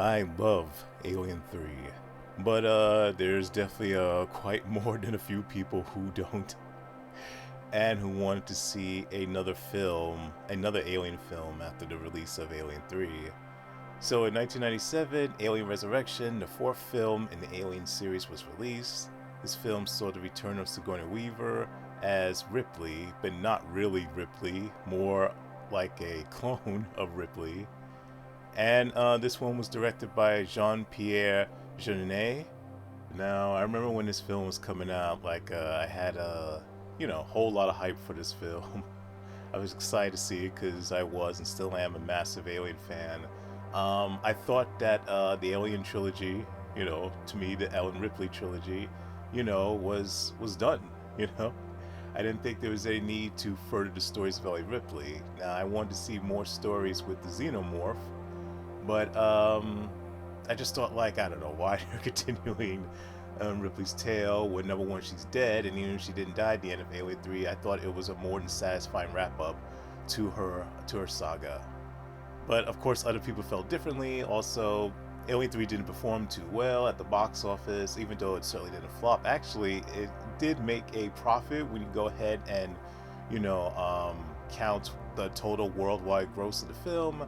I love Alien 3, but there's definitely quite more than a few people who don't, and who wanted to see another film, another Alien film after the release of Alien 3. So in 1997, Alien Resurrection, the fourth film in the Alien series, was released. This film saw the return of Sigourney Weaver as Ripley, but not really Ripley, more like a clone of Ripley. And this one was directed by Jean-Pierre Jeunet. Now, I remember when this film was coming out, I had a, whole lot of hype for this film. I was excited to see it because I was and still am a massive Alien fan. I thought that the Alien trilogy, to me, the Ellen Ripley trilogy, was done, I didn't think there was any need to further the stories of Ellen Ripley. Now, I wanted to see more stories with the Xenomorph, but I just thought, I don't know why they're continuing Ripley's tale when, number one, she's dead, and even if she didn't die at the end of Alien 3, I thought it was a more than satisfying wrap-up to her saga. But of course, other people felt differently. Also, Alien 3 didn't perform too well at the box office, even though it certainly didn't flop. Actually, it did make a profit when you go ahead and, count the total worldwide gross of the film.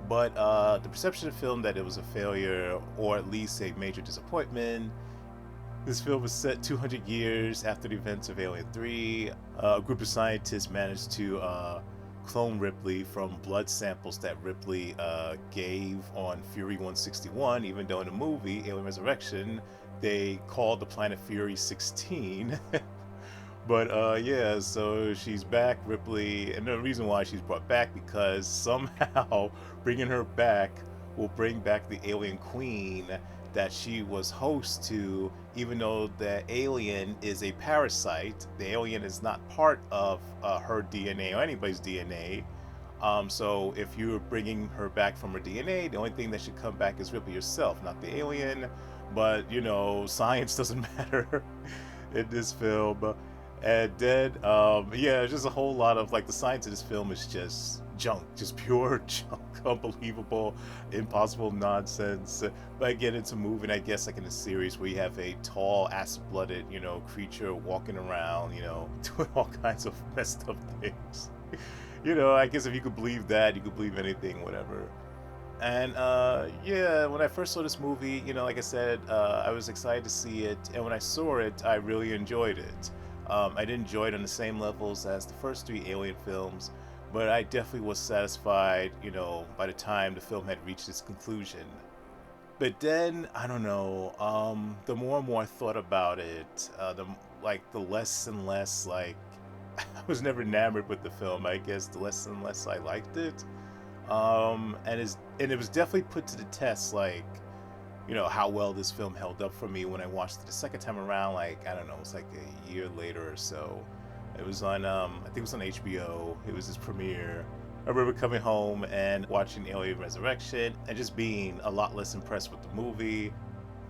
But the perception of the film that it was a failure, or at least a major disappointment. This film was set 200 years after the events of Alien 3. A group of scientists managed to clone Ripley from blood samples that Ripley gave on Fury 161, even though in the movie Alien Resurrection they called the planet Fury 16. But yeah, so she's back, Ripley, and the reason why she's brought back because somehow bringing her back will bring back the alien queen that she was host to, even though the alien is a parasite. The alien is not part of her DNA or anybody's DNA. So if you're bringing her back from her DNA, the only thing that should come back is Ripley herself, not the alien. But, science doesn't matter in this film. And then, yeah, it's just a whole lot of, the science in this film is just junk, just pure junk, unbelievable, impossible nonsense. But again, it's a movie, and I guess in a series where you have a tall, acid-blooded, creature walking around, doing all kinds of messed up things. I guess if you could believe that, you could believe anything, whatever. And yeah, when I first saw this movie, like I said, I was excited to see it, and when I saw it, I really enjoyed it. I didn't enjoy it on the same levels as the first three Alien films, but I definitely was satisfied, by the time the film had reached its conclusion. But then, I don't know, the more and more I thought about it, the less and less, I was never enamored with the film, I guess, the less and less I liked it. And it was definitely put to the test, how well this film held up for me when I watched it the second time around, I don't know, it's a year later or so. It was on, I think it was on HBO. It was its premiere. I remember coming home and watching Alien Resurrection and just being a lot less impressed with the movie.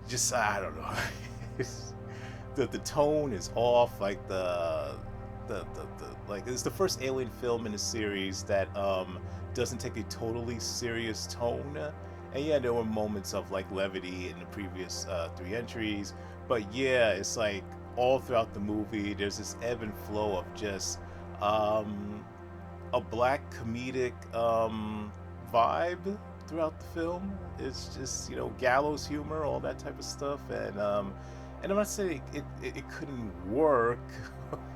Just, I don't know. the tone is off, it's the first Alien film in the series that doesn't take a totally serious tone. And yeah, there were moments of levity in the previous three entries, but yeah, it's all throughout the movie there's this ebb and flow of just a black comedic vibe throughout the film. It's just gallows humor, all that type of stuff, and I'm not saying it couldn't work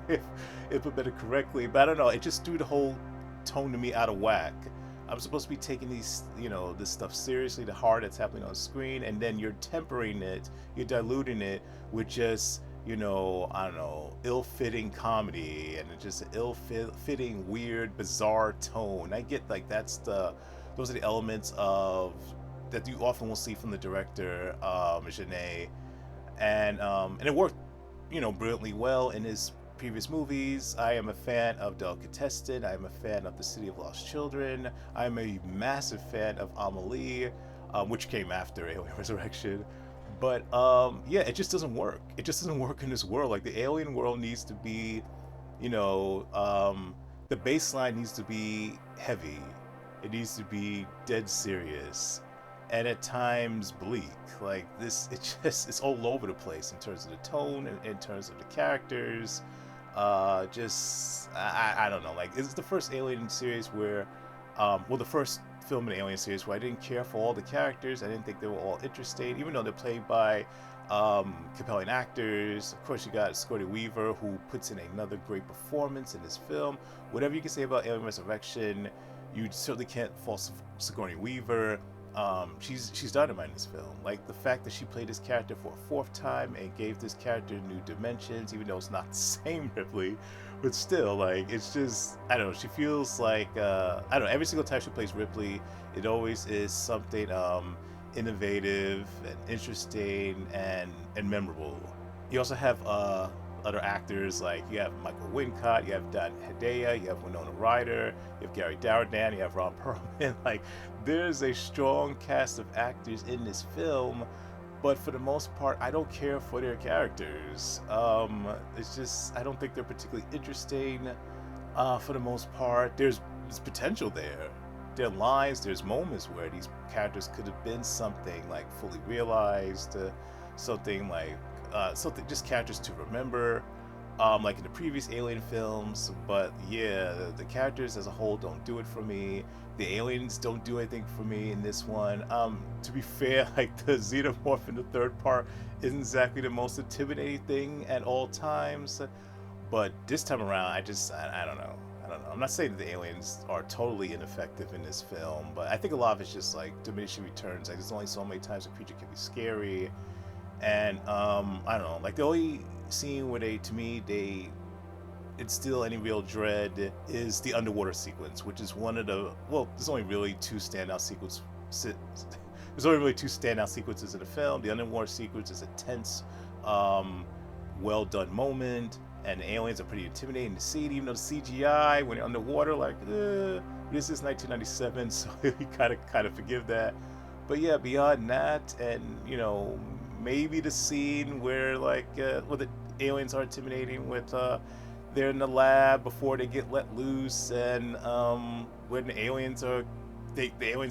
if put better correctly, but I don't know, it just threw the whole tone to me out of whack. I'm supposed to be taking this stuff seriously, the horror that's happening on screen, and then you're tempering it, you're diluting it with just, I don't know, ill-fitting comedy and just an ill-fitting, weird, bizarre tone. I get those are the elements of that you often will see from the director, Jeunet, and it worked, brilliantly well in his previous movies. I am a fan of Delicatessen. I am a fan of The City of Lost Children. I am a massive fan of Amelie, which came after Alien Resurrection. But yeah, it just doesn't work. It just doesn't work in this world. The alien world needs to be, the baseline needs to be heavy. It needs to be dead serious. and at times bleak. Like this, it's all over the place in terms of the tone, in terms of the characters. I don't know. Like it's the first Alien series where, well, the first film in the Alien series where I didn't care for all the characters. I didn't think they were all interesting, even though they're played by compelling actors. Of course, you got Sigourney Weaver, who puts in another great performance in this film. Whatever you can say about Alien Resurrection, you certainly can't fault Sigourney Weaver. She's dynamite in this film. Like the fact that she played this character for a fourth time and gave this character new dimensions, even though it's not the same Ripley, but still, like it's just I don't know. She feels like I don't know. Every single time she plays Ripley, it always is something innovative and interesting and memorable. You also have other actors, like you have Michael Wincott, you have Dan Hedaya, you have Winona Ryder, you have Gary Dourdan, you have Ron Perlman. Like there's a strong cast of actors in this film, but for the most part I don't care for their characters. It's just I don't think they're particularly interesting. For the most part there's potential there. There are lines, there's moments where these characters could have been something like fully realized, something like something just characters to remember, like in the previous Alien films. But yeah, the characters as a whole don't do it for me. The aliens don't do anything for me in this one. To be fair, like the xenomorph in the third part isn't exactly the most intimidating thing at all times. But this time around, I don't know. I don't know. I'm not saying that the aliens are totally ineffective in this film, but I think a lot of it's just like diminishing returns. Like there's only so many times a creature can be scary, and I don't know. Like the only scene where to me, they instill any real dread is the underwater sequence, which is one of the there's only really two standout sequences. There's only really two standout sequences in the film. The underwater sequence is a tense, well done moment, and the aliens are pretty intimidating to see. Even though the CGI when they're underwater, like this is 1997, so you kind of forgive that. But yeah, beyond that, and maybe the scene where the aliens are intimidating with they're in the lab before they get let loose, and when the aliens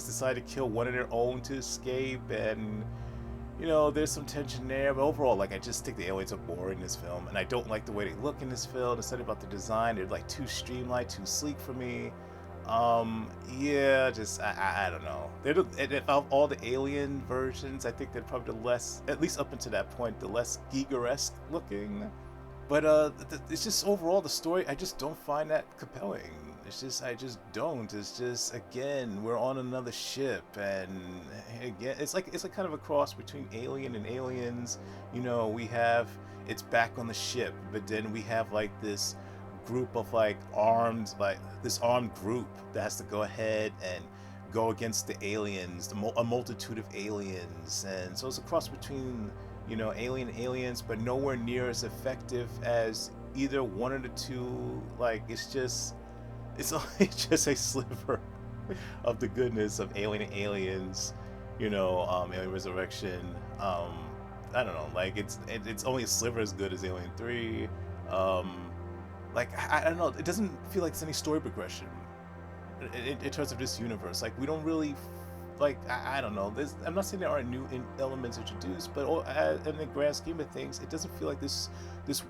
decide to kill one of their own to escape, and there's some tension there. But overall, like I just think the aliens are boring in this film, and I don't like the way they look in this film. It's something about the design; they're like too streamlined, too sleek for me. Yeah, just I don't know. Of all the Alien versions, I think they're probably the less, at least up until that point, the less Giger-esque looking. But it's just overall the story I just don't find that compelling. I just don't. It's just again we're on another ship, and again it's like kind of a cross between Alien and Aliens. We have it's back on the ship, but then we have like this group of armed group that has to go ahead and go against the aliens, a multitude of aliens, and so it's a cross between Alien and Aliens, but nowhere near as effective as either one of the two. Like it's only just a sliver of the goodness of Alien and Aliens. Alien Resurrection. I don't know. Like it's only a sliver as good as Alien 3. I don't know. It doesn't feel like it's any story progression in terms of this universe. Like we don't really I don't know. I'm not saying there aren't new elements introduced, but in the grand scheme of things, it doesn't feel like this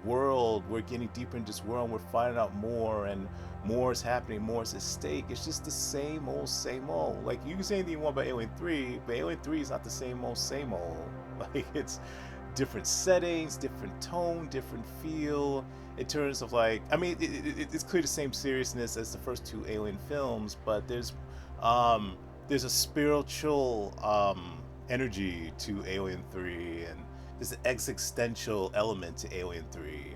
world. We're getting deeper into this world. We're finding out more, and more is happening. More is at stake. It's just the same old, same old. Like you can say anything you want about Alien 3, but Alien 3 is not the same old, same old. Like it's different settings, different tone, different feel. In terms of it's clearly the same seriousness as the first two Alien films, but there's a spiritual energy to Alien 3, and there's an existential element to Alien 3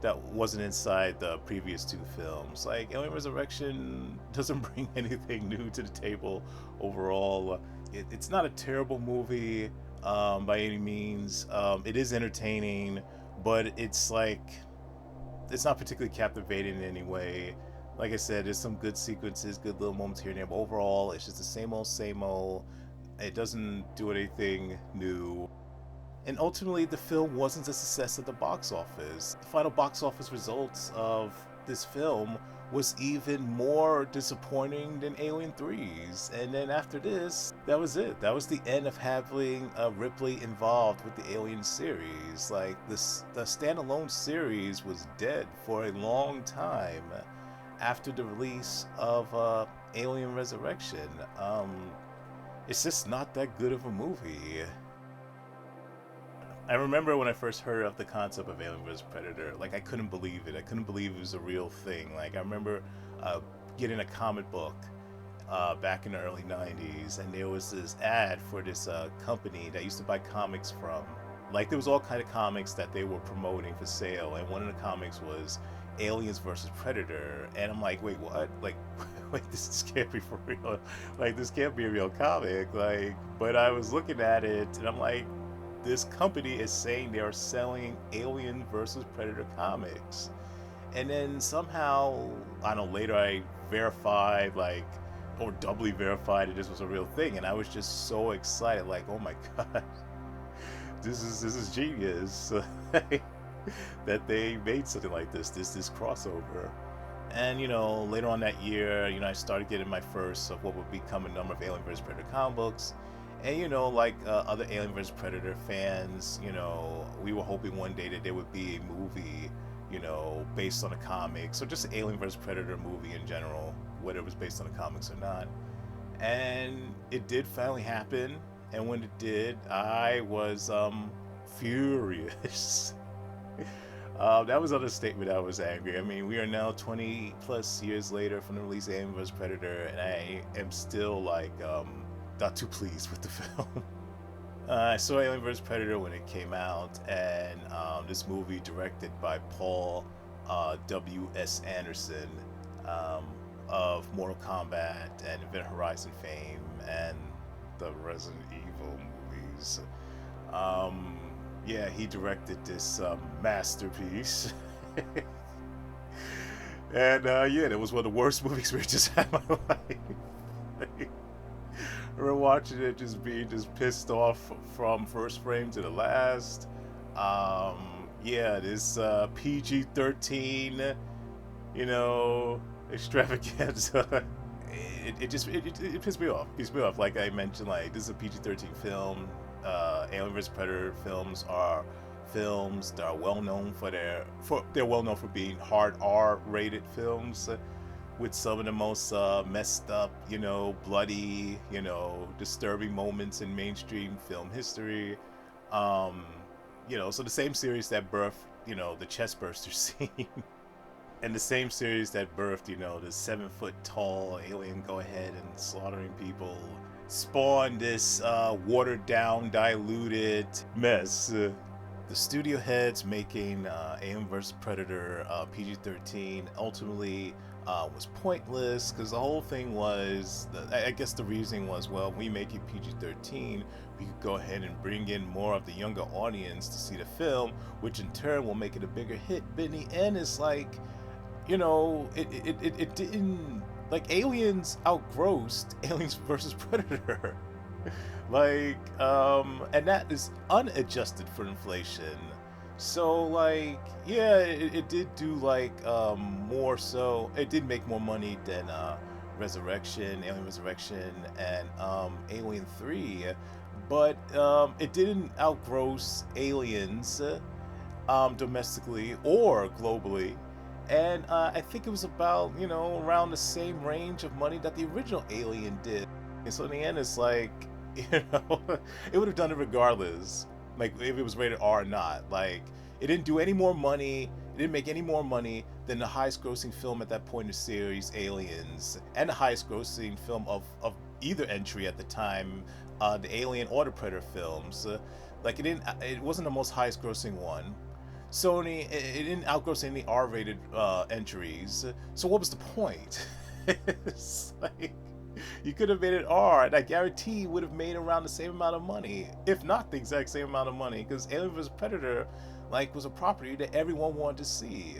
that wasn't inside the previous two films. Like Alien Resurrection doesn't bring anything new to the table overall. It's not a terrible movie by any means. It is entertaining, but it's not particularly captivating in any way. Like I said, there's some good sequences, good little moments here and there, but overall, it's just the same old, same old. It doesn't do anything new. And ultimately, the film wasn't a success at the box office. The final box office results of this film was even more disappointing than Alien 3's. And then after this, that was it. That was the end of having Ripley involved with the Alien series. Like, the standalone series was dead for a long time after the release of Alien Resurrection. It's just not that good of a movie. I remember when I first heard of the concept of Alien vs. Predator, like, I couldn't believe it. I couldn't believe it was a real thing. Like, I remember getting a comic book back in the early 90s, and there was this ad for this company that used to buy comics from. Like, there was all kind of comics that they were promoting for sale, and one of the comics was Aliens vs. Predator, and I'm like, wait, what? Like, wait, this can't be for real. Like, this can't be a real comic. Like, but I was looking at it, and I'm like, this company is saying they are selling Alien vs. Predator comics. And then somehow, I don't know, later I verified, like, or doubly verified that this was a real thing. And I was just so excited, like, oh my God, this is genius. That they made something like this crossover. And, you know, later on that year, you know, I started getting my first of what would become a number of Alien vs. Predator comic books. And, you know, like other Alien vs. Predator fans, you know, we were hoping one day that there would be a movie, you know, based on the comics, or just an Alien vs. Predator movie in general, whether it was based on the comics or not. And it did finally happen. And when it did, I was furious. That was understatement. I was angry. I mean, we are now 20 plus years later from the release of Alien vs. Predator, and I am still, like, not too pleased with the film. I saw Alien vs. Predator when it came out, and this movie directed by Paul W.S. Anderson of Mortal Kombat and Event Horizon fame and the Resident Evil movies. Yeah, he directed this masterpiece. And yeah, that was one of the worst movies we just had in my life. We're watching it just being just pissed off from first frame to the last. Yeah, this PG-13, you know, extravaganza. It pissed me off. Pissed me off. Like I mentioned, like, this is a PG-13 film. Alien vs. Predator films are films that are well known they're well known for being hard R-rated films, with some of the most messed up, you know, bloody, you know, disturbing moments in mainstream film history. You know, so the same series that birthed, you know, the chestburster scene, and the same series that birthed, you know, the 7-foot tall alien go ahead and slaughtering people, spawned this watered down, diluted mess. The studio heads making Alien vs. Predator PG-13 ultimately was pointless, because the whole thing was, I guess the reasoning was, well, we make it PG-13, we could go ahead and bring in more of the younger audience to see the film, which in turn will make it a bigger hit. But in the end, it's like, you know, it didn't, like, Aliens outgrossed Aliens vs. Predator. Like, and that is unadjusted for inflation. So, like, yeah, it did do, like, more so, it did make more money than Alien Resurrection, and Alien 3, but it didn't outgross Aliens domestically or globally. And I think it was about, you know, around the same range of money that the original Alien did. And so in the end, it's like, you know, it would have done it regardless, like, if it was rated R or not. Like, it didn't do any more money, it didn't make any more money than the highest grossing film at that point in the series, Aliens, and the highest grossing film of either entry at the time, the Alien or the Predator films. Like, it wasn't the most highest grossing one. Sony, it didn't outgross any R-rated entries. So what was the point? It's like, you could have made it R, and I guarantee you would have made around the same amount of money, if not the exact same amount of money, because Alien vs. Predator, like, was a property that everyone wanted to see.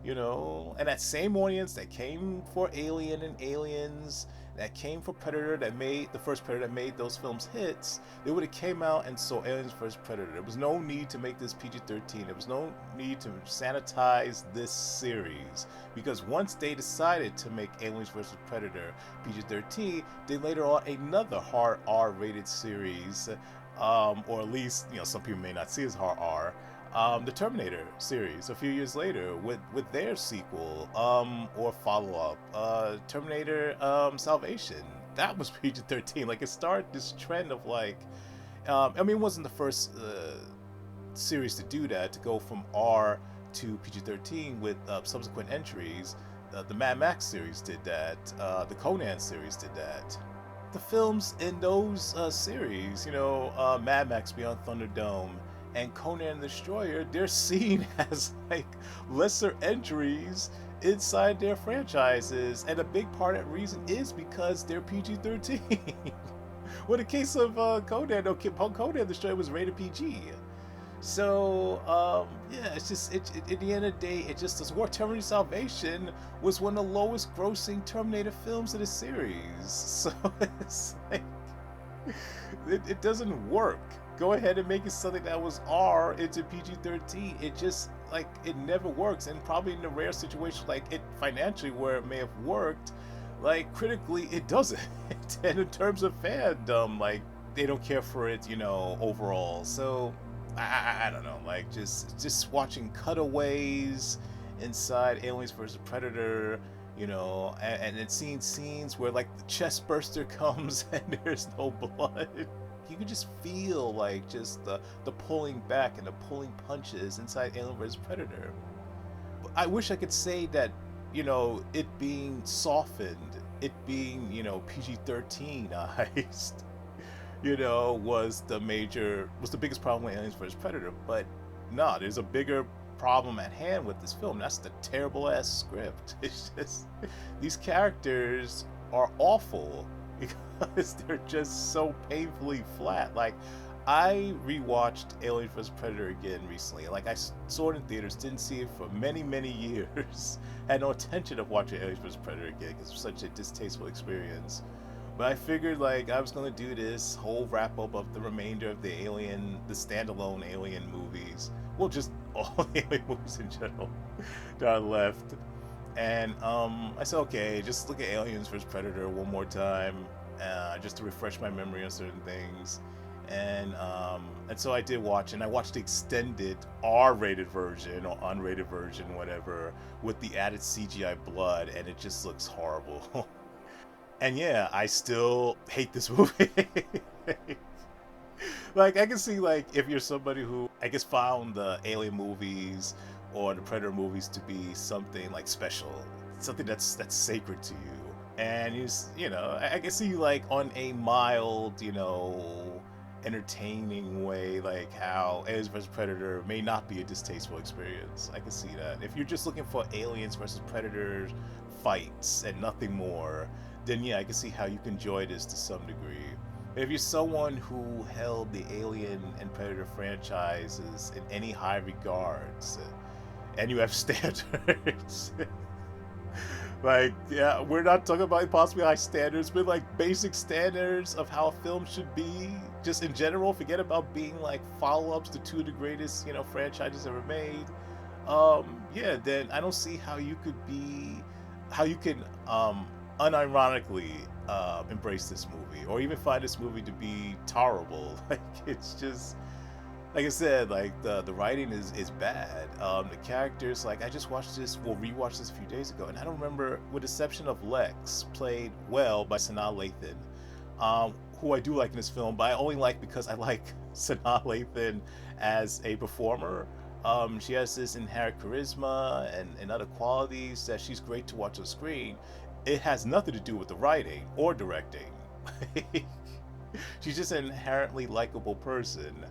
you know, and that same audience that came for Alien and Aliens, that came for Predator, that made the first Predator, that made those films hits, they would have came out and saw Aliens vs Predator. There was no need to make this PG-13. There was no need to sanitize this series, because once they decided to make Aliens vs Predator PG-13, they later on another hard R-rated series, or at least, you know, some people may not see as hard R. The Terminator series a few years later with their sequel or follow-up, Terminator Salvation. That was PG-13. Like, it started this trend of like, I mean, it wasn't the first series to do that, to go from R to PG-13 with subsequent entries. The Mad Max series did that. The Conan series did that. The films in those series, you know, Mad Max Beyond Thunderdome and Conan the Destroyer, they're seen as like lesser entries inside their franchises, and a big part of that reason is because they're PG-13. Well, the case of Conan, no, Conan the Destroyer was rated PG. So yeah, it's just at the end of the day, it just does work. Terminator Salvation was one of the lowest grossing Terminator films of the series, so it's like it doesn't work. Go ahead and make it something that was R into PG-13. It just, like, it never works. And probably in the rare situation, like, it financially where it may have worked, like, critically it doesn't. And in terms of fandom, like, they don't care for it, you know, overall. So I don't know, like, just watching cutaways inside Aliens vs Predator, you know, and it's seeing scenes where, like, the chest burster comes and there's no blood. You can just feel like just the pulling back and the pulling punches inside Alien vs Predator. I wish I could say that, you know, it being softened, it being, you know, PG-13ized, you know, was the biggest problem with Aliens vs Predator. But no, there's a bigger problem at hand with this film. That's the terrible ass script. It's just, these characters are awful because they're just so painfully flat. Like, I rewatched Alien vs Predator again recently. Like, I saw it in theaters, didn't see it for many, many years. Had no intention of watching Alien vs Predator again because it was such a distasteful experience. But I figured, like, I was gonna do this whole wrap up of the remainder of the standalone Alien movies. Well, just all the Alien movies in general that are left. And I said, okay, just look at Aliens vs Predator one more time, just to refresh my memory on certain things. And so I did watch, and I watched the extended R-rated version or unrated version, whatever, with the added CGI blood, and it just looks horrible. And yeah, I still hate this movie. Like, I can see, like, if you're somebody who, I guess, found the Alien movies or the Predator movies to be something like special, something that's sacred to you, and you know, I can see, like, on a mild, you know, entertaining way, like how Aliens vs Predator may not be a distasteful experience. I can see that. If you're just looking for Aliens vs Predator fights and nothing more, then yeah, I can see how you can enjoy this to some degree. If you're someone who held the Alien and Predator franchises in any high regards, and you have standards, like, yeah, we're not talking about possibly high standards, but like basic standards of how a film should be, just in general, forget about being like follow-ups to two of the greatest, you know, franchises ever made. Yeah, then I don't see how you can unironically embrace this movie, or even find this movie to be tolerable. Like, it's just, like I said, like the writing is bad. The characters, like, I just rewatched this a few days ago, and I don't remember, with the exception of Lex, played well by Sanaa Lathan, who I do like in this film, but I only like because I like Sanaa Lathan as a performer. She has this inherent charisma and other qualities that she's great to watch on screen. It has nothing to do with the writing or directing. She's just an inherently likable person.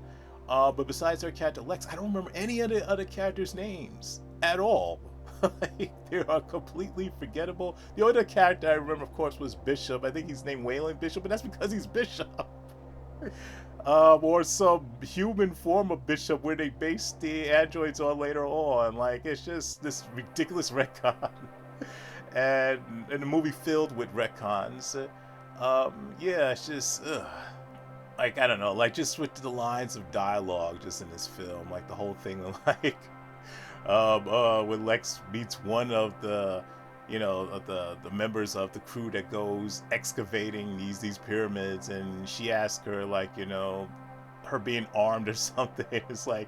But besides her character Lex, I don't remember any of the other characters' names at all. Like, they are completely forgettable. The only character I remember, of course, was Bishop. I think he's named Waylon Bishop, but that's because he's Bishop. or some human form of Bishop where they base the androids on later on. Like, it's just this ridiculous retcon. And a movie filled with retcons. Yeah, it's just, ugh. Like, I don't know, like, just with the lines of dialogue just in this film, like the whole thing, like, when Lex meets one of the, of the members of the crew that goes excavating these pyramids, and she asks her, like, her being armed or something. It's like,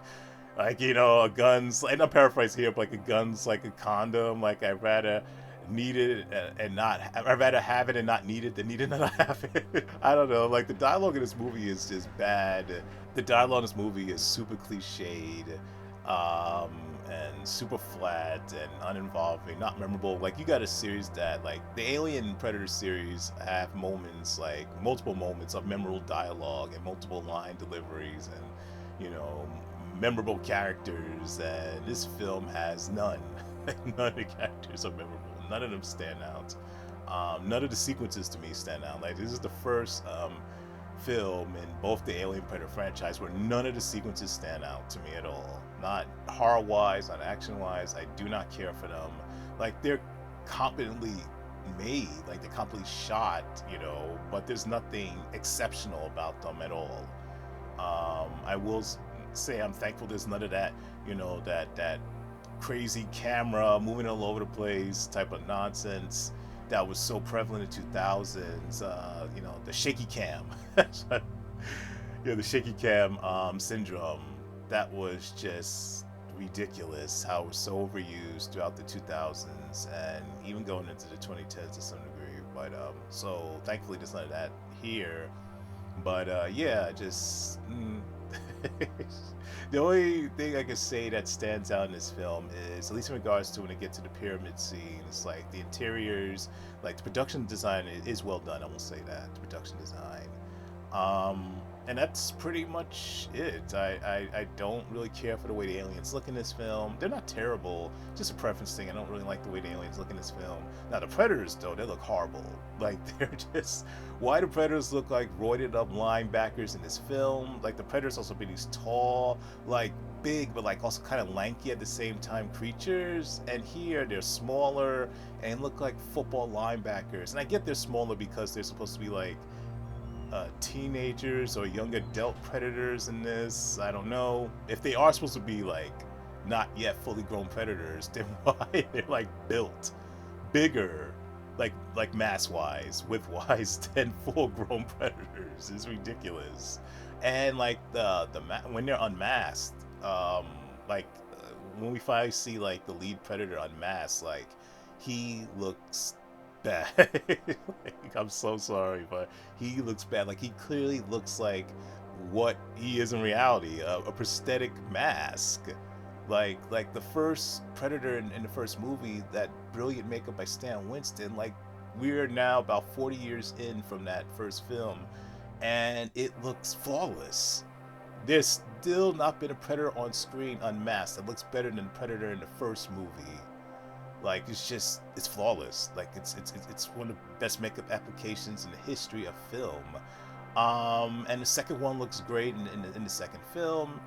a gun's, and I'm paraphrasing here, but like a gun's like a condom. Like, I'd rather need it and not, I'd rather have it and not need it than need it and not have it. I don't know. Like, the dialogue in this movie is just bad. The dialogue in this movie is super cliched, um, and super flat and uninvolving, not memorable. Like, you got a series that, like, the Alien Predator series have moments, like multiple moments of memorable dialogue and multiple line deliveries and, memorable characters, and this film has none. None of the characters are memorable. None of them stand out. None of the sequences to me stand out. Like, this is the first film in both the Alien Predator franchise where none of the sequences stand out to me at all. Not horror-wise, not action-wise. I do not care for them. Like, they're competently made, like they're completely shot, but there's nothing exceptional about them at all. I will say I'm thankful there's none of that, that crazy camera moving all over the place type of nonsense that was so prevalent in 2000s. The shaky cam. The shaky cam syndrome. That was just ridiculous. How it was so overused throughout the 2000s and even going into the 2010s to some degree. But so thankfully there's none of that here. But yeah, just the only thing I can say that stands out in this film is, at least in regards to when it gets to the pyramid scenes, like the interiors, like the production design is well done. I will say that the production design, and that's pretty much it. I don't really care for the way the aliens look in this film. They're not terrible, just a preference thing. I don't really like the way the aliens look in this film. Now the Predators, though, they look horrible. Like, they're just, why do Predators look like roided up linebackers in this film? Like, the Predators also be these tall, like big, but like also kind of lanky at the same time creatures. And here they're smaller and look like football linebackers. And I get they're smaller because they're supposed to be like teenagers or young adult predators in this. I don't know if they are supposed to be like not yet fully grown predators, then why they're like built bigger, like mass wise, width wise, than full grown predators. Is ridiculous. And like when they're unmasked, like when we finally see like the lead predator unmasked, like he looks bad. Like, I'm so sorry, but he looks bad. Like, he clearly looks like what he is in reality, a prosthetic mask. Like the first Predator in the first movie, that brilliant makeup by Stan Winston. Like, we're now about 40 years in from that first film, and it looks flawless. There's still not been a Predator on screen unmasked that looks better than Predator in the first movie. Like, it's flawless. Like, it's one of the best makeup applications in the history of film. And the second one looks great in the second film.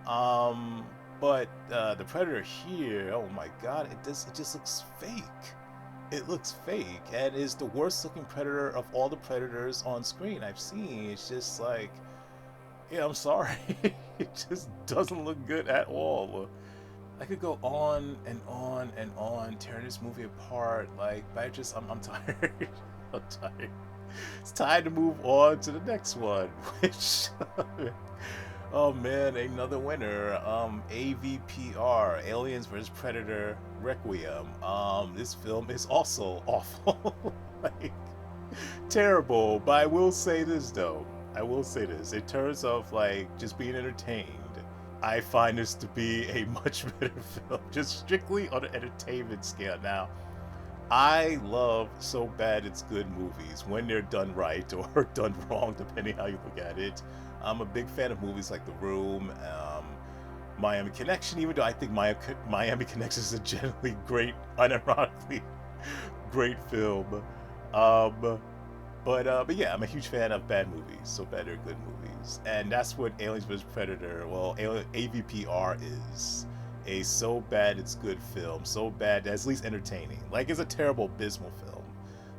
But the Predator here, oh my God, it just looks fake. It looks fake, and is the worst looking Predator of all the Predators on screen I've seen. It's just like, yeah, I'm sorry. It just doesn't look good at all. I could go on and on and on, tearing this movie apart, like, but I'm tired. I'm tired. It's time to move on to the next one, which, oh man, another winner, AVPR, Aliens vs. Predator Requiem. This film is also awful, like, terrible, but I will say this, though. In terms of, like, just being entertained, I find this to be a much better film, just strictly on an entertainment scale. Now, I love so bad it's good movies when they're done right or done wrong, depending how you look at it. I'm a big fan of movies like The Room, Miami Connection, even though I think Miami Connection is a generally great, unironically great film. But yeah, I'm a huge fan of bad movies, so bad they're good movies. movies, and that's what Aliens vs Predator, well, AVPR is. A so bad it's good film, so bad that's at least entertaining. Like, it's a terrible, abysmal film.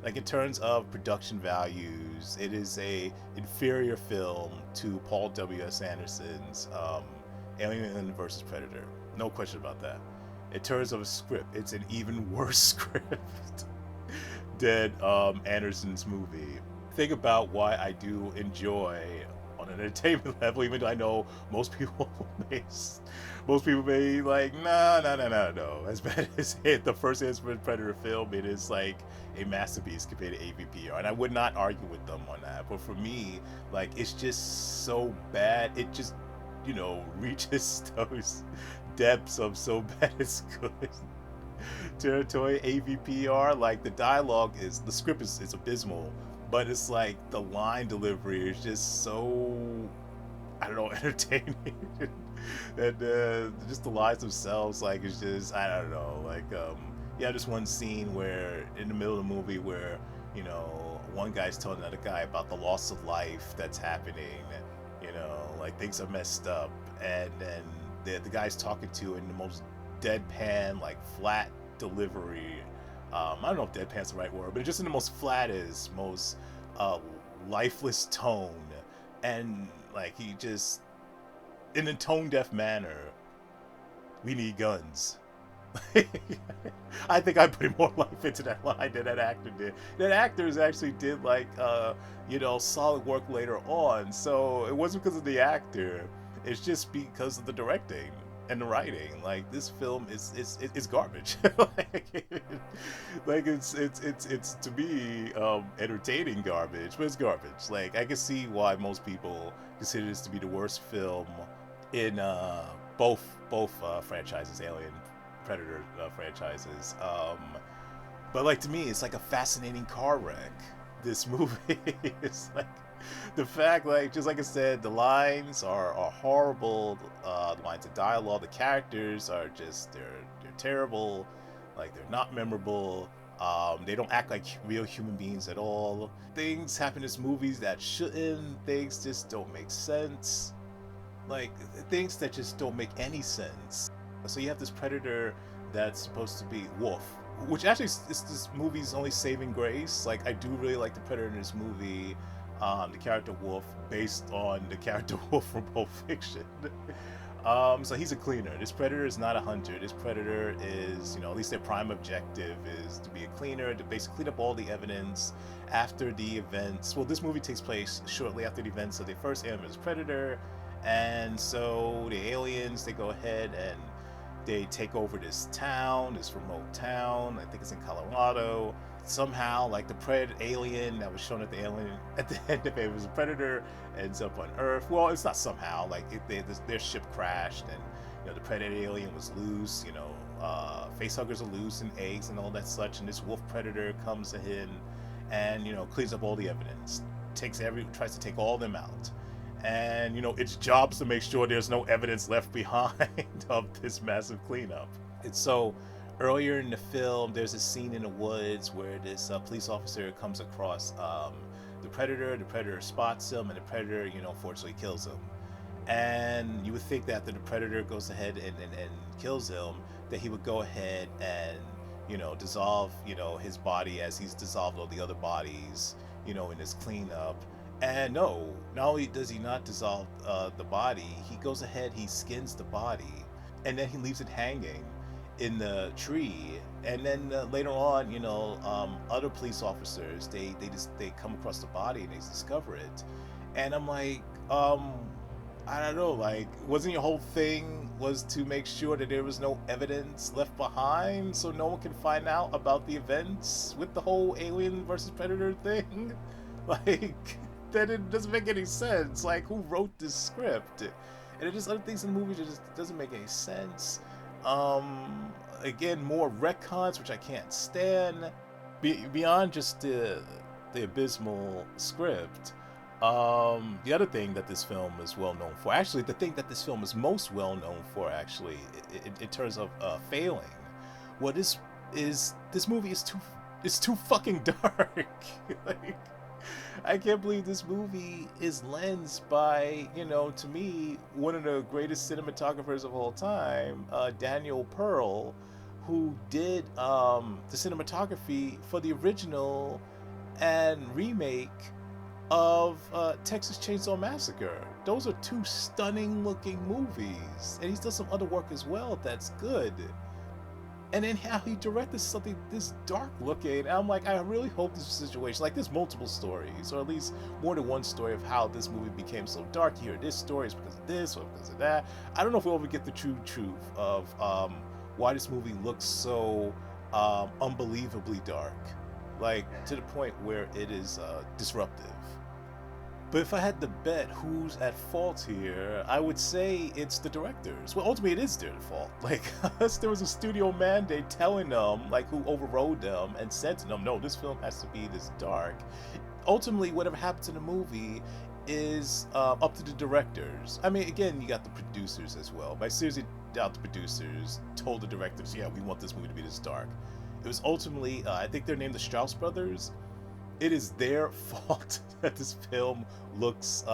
Like, in terms of production values, it is a inferior film to Paul W.S. Anderson's Alien vs Predator. No question about that. In terms of a script, it's an even worse script than Anderson's movie. Think about why I do enjoy, on an entertainment level, even though I know most people may like, no. As bad as the first Alien vs Predator film, it is like a masterpiece compared to AVPR, and I would not argue with them on that. But for me, like, it's just so bad. It just, reaches those depths of so bad it's good territory. AVPR, like, the script is abysmal, but it's like the line delivery is just so, I don't know, entertaining. And just the lines themselves, like, it's just, I don't know, like, just one scene where in the middle of the movie where, one guy's telling another guy about the loss of life that's happening, like, things are messed up, and then the guy's talking to in the most deadpan, like, flat delivery. I don't know if deadpan's the right word, but just in the most flattest, most lifeless tone, and like, he just, in a tone deaf manner, we need guns. I think I put more life into that line than that actor did. That actors actually did, like, solid work later on. So it wasn't because of the actor. It's just because of the directing and the writing. Like, this film is garbage. like it's to me entertaining garbage, but it's garbage. Like, I can see why most people consider this to be the worst film in both franchises, Alien, Predator franchises. But, like, to me, it's like a fascinating car wreck. This movie is like, the fact, like, just like I said, the lines are horrible. The lines of dialogue, the characters are just, they're terrible. Like, they're not memorable. They don't act like real human beings at all. Things happen in these movies that shouldn't. Things just don't make sense. Like, things that just don't make any sense. So you have this Predator that's supposed to be Wolf, which actually is this movie's only saving grace. Like, I do really like the Predator in this movie, the character Wolf, based on the character Wolf from Pulp Fiction. So he's a cleaner. This Predator is not a hunter. This Predator is, at least their prime objective is to be a cleaner, to basically clean up all the evidence after the events. Well, this movie takes place shortly after the events of the first Alien vs Predator, and so the aliens, they go ahead and they take over this town, this remote town. I think it's in Colorado. Somehow, like, the alien that was shown at the end of Alien vs Predator ends up on Earth. Well, it's not somehow. Like, their ship crashed, and the Predator alien was loose. Facehuggers are loose, and eggs and all that such. And this Wolf Predator comes to him, and cleans up all the evidence. Tries to take all of them out. And its job is to make sure there's no evidence left behind of this massive cleanup. And so earlier in the film, there's a scene in the woods where this police officer comes across the Predator. The Predator spots him, and the Predator, fortunately kills him. And you would think that after the Predator goes ahead and kills him, that he would go ahead and dissolve his body as he's dissolved all the other bodies in this cleanup. And no, not only does he not dissolve the body, he goes ahead, he skins the body, and then he leaves it hanging in the tree. And then later on, other police officers, they come across the body and they discover it. And I'm like, I don't know, like, wasn't your whole thing was to make sure that there was no evidence left behind so no one can find out about the events with the whole Alien versus Predator thing? Like, that it doesn't make any sense. Like, who wrote this script? And it just, other things in the movie just doesn't make any sense. Again, more retcons, which I can't stand. Beyond just the abysmal script, the other thing that this film is well known for, actually the thing that this film is most well known for, actually, in terms of failing, this movie is too fucking dark. Like, I can't believe this movie is lensed by, to me, one of the greatest cinematographers of all time, Daniel Pearl, who did the cinematography for the original and remake of Texas Chainsaw Massacre. Those are two stunning looking movies. And he's done some other work as well that's good. And then how he directed something this dark looking. And I'm like, I really hope this is a situation. Like, there's multiple stories, or at least more than one story of how this movie became so dark. You hear this story is because of this or because of that. I don't know if we'll ever get the true truth of why this movie looks so unbelievably dark. Like, to the point where it is disruptive. But if I had to bet who's at fault here, I would say it's the directors. Well, ultimately it is their fault. Like, there was a studio mandate telling them, like, who overrode them and said to them, no, this film has to be this dark. Ultimately, whatever happens in the movie is up to the directors. I mean, again, you got the producers as well. But I seriously doubt the producers told the directors, yeah, we want this movie to be this dark. It was ultimately, I think they're named the Strauss Brothers. It is their fault that this film looks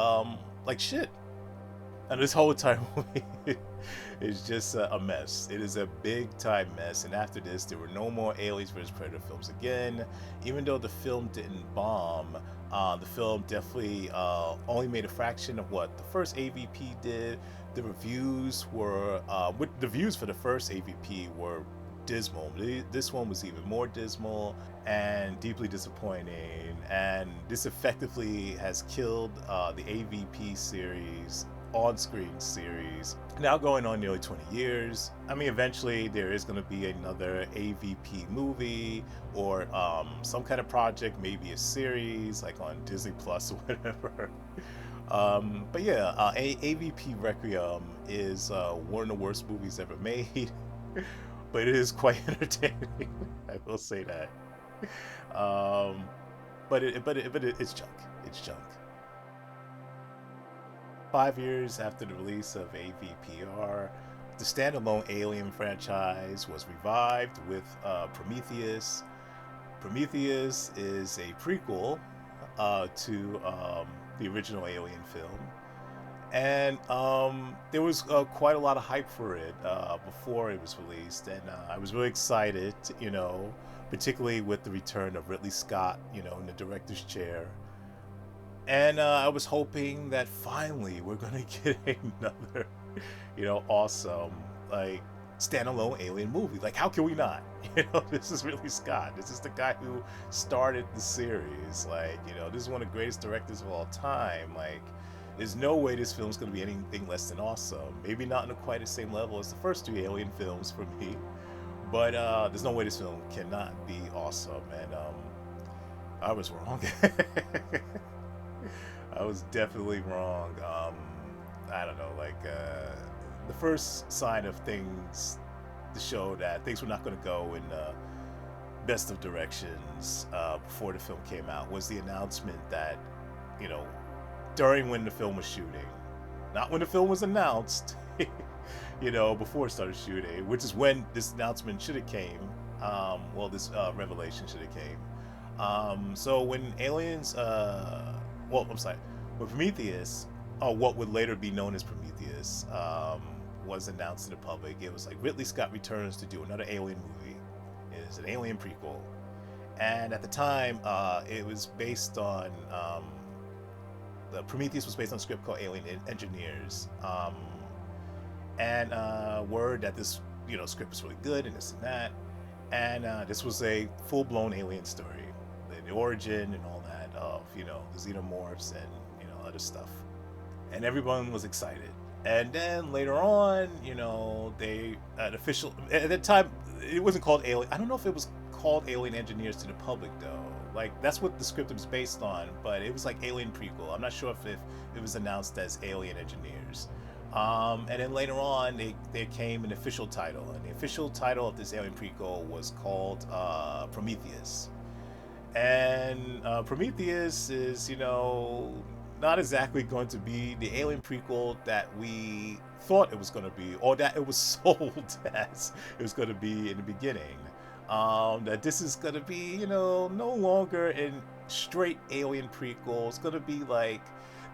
like shit. And this whole entire movie is just a mess. It is a big time mess. And after this, there were no more Aliens vs. Predator films again. Even though the film didn't bomb, the film definitely only made a fraction of what the first AVP did. The reviews were, the views for the first AVP were dismal. This one was even more dismal and deeply disappointing, and this effectively has killed the AVP series, on-screen series, now going on nearly 20 years. I mean, eventually there is going to be another AVP movie or some kind of project, maybe a series like on Disney Plus or whatever. But yeah, AVP Requiem is one of the worst movies ever made. But it is quite entertaining. I will say that. But it's junk. It's junk. 5 years after the release of AVPR, the standalone Alien franchise was revived with Prometheus. Prometheus is a prequel to the original Alien film. And there was quite a lot of hype for it before it was released, and I was really excited, particularly with the return of Ridley Scott, in the director's chair. And I was hoping that finally we're gonna get another, awesome, like, standalone Alien movie. Like, how can we not? This is Ridley Scott. This is the guy who started the series. Like, this is one of the greatest directors of all time. Like, there's no way this film's going to be anything less than awesome. Maybe not on quite the same level as the first two Alien films for me, but there's no way this film cannot be awesome. And I was wrong. I was definitely wrong. I don't know, like the first sign of things to show that things were not going to go in the best of directions before the film came out was the announcement that, during when the film was shooting, not when the film was announced, before it started shooting, which is when this announcement should have came. This revelation should have came. So when when Prometheus, or what would later be known as Prometheus, was announced to the public, it was like Ridley Scott returns to do another Alien movie. It is an Alien prequel, and at the time, it was based on. Prometheus was based on a script called Alien Engineers, and word that this script was really good and this and that, and this was a full-blown alien story, the origin and all that of the xenomorphs and other stuff, and everyone was excited. And then later on, they at that time it wasn't called Alien. I don't know if it was called Alien Engineers to the public though. Like, that's what the script was based on, but it was like Alien Prequel. I'm not sure if it was announced as Alien Engineers. And then later on, there came an official title, and the official title of this Alien Prequel was called Prometheus. And Prometheus is, not exactly going to be the Alien Prequel that we thought it was going to be, or that it was sold as it was going to be in the beginning. That this is going to be, no longer an straight alien prequel. It's gonna be like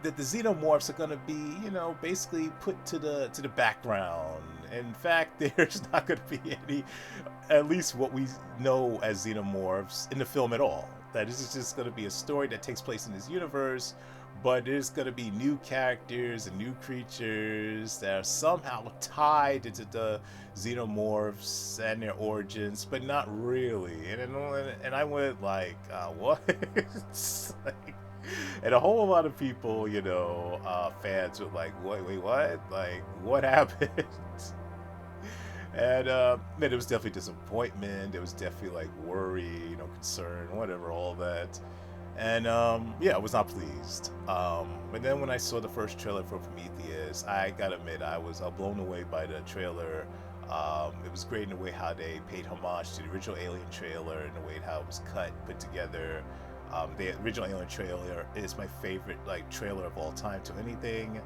the xenomorphs are gonna be, you know, basically put to the background. In fact, there's not gonna be any, at least what we know as xenomorphs in the film at all. That this is just gonna be a story that takes place in this universe, but there's gonna be new characters and new creatures that are somehow tied into the xenomorphs and their origins, but not really. And I went like, what? Like, and a whole lot of people, you know, fans were like, wait, what? Like, what happened? And man, it was definitely disappointment. There was definitely like worry, you know, concern, whatever, all that. And yeah, I was not pleased. But then when I saw the first trailer for Prometheus, I gotta admit I was blown away by the trailer. It was great in the way how they paid homage to the original Alien trailer, in the way how it was cut, put together. The original Alien trailer is my favorite like trailer of all time to anything.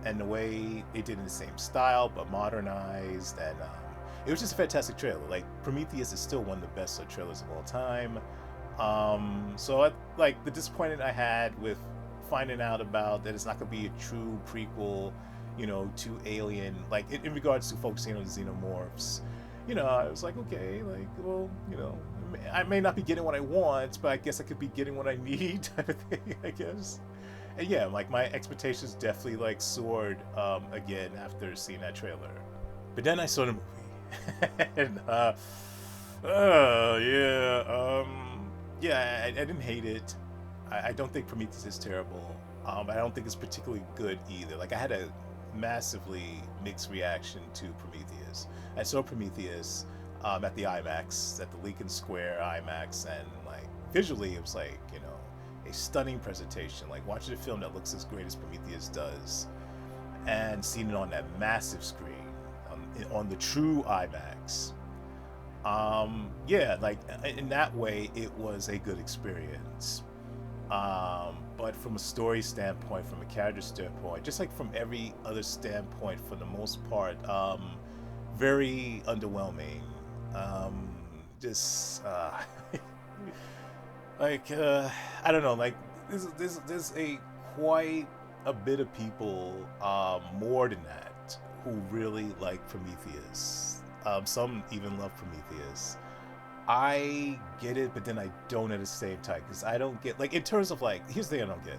And the way they did it in the same style but modernized, and it was just a fantastic trailer. Like Prometheus is still one of the best trailers of all time. So like the disappointment I had with finding out about that it's not going to be a true prequel, you know, to Alien, like in regards to focusing on the xenomorphs, you know, I was like, okay, like, well, you know, I may not be getting what I want, but I guess I could be getting what I need, type of thing, I guess. And yeah, like my expectations definitely like soared again after seeing that trailer. But then I saw the movie, and yeah, I didn't hate it. I don't think Prometheus is terrible. I don't think it's particularly good either. Like I had a massively mixed reaction to Prometheus. I saw Prometheus at the IMAX, at the Lincoln Square IMAX, and like visually it was like, you know, a stunning presentation. Like watching a film that looks as great as Prometheus does, and seeing it on that massive screen, on the true IMAX. Yeah, like in that way, it was a good experience. But from a story standpoint, from a character standpoint, just like from every other standpoint, for the most part, very underwhelming. Just like I don't know, like there's a quite a bit of people, more than that, who really like Prometheus. Some even love Prometheus. I get it, but then I don't at the same time, because I don't get, like, in terms of like, here's the thing I don't get.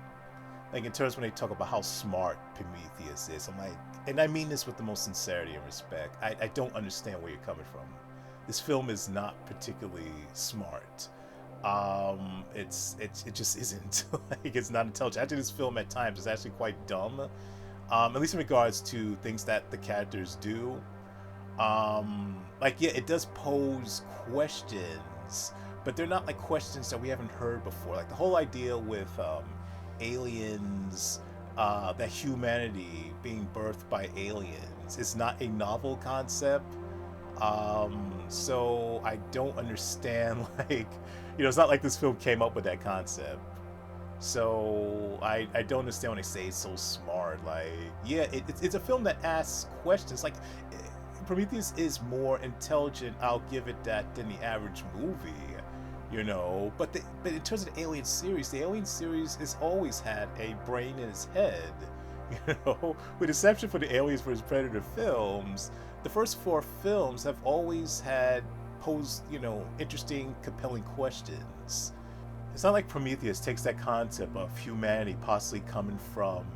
Like in terms when they talk about how smart Prometheus is, I'm like, and I mean this with the most sincerity and respect, I don't understand where you're coming from. This film is not particularly smart. It just isn't. Like it's not intelligent. Actually, this film at times is actually quite dumb. At least in regards to things that the characters do. Like yeah, it does pose questions, but they're not like questions that we haven't heard before. Like the whole idea with aliens, that humanity being birthed by aliens is not a novel concept. So I don't understand, like, you know, it's not like this film came up with that concept. So I don't understand when they say it's so smart. Like, yeah, it's a film that asks questions. Like, Prometheus is more intelligent, I'll give it that, than the average movie, you know. But in terms of the Alien series has always had a brain in its head, you know. With exception for the Aliens vs. Predator films, the first 4 films have always had posed, you know, interesting, compelling questions. It's not like Prometheus takes that concept of humanity possibly coming from,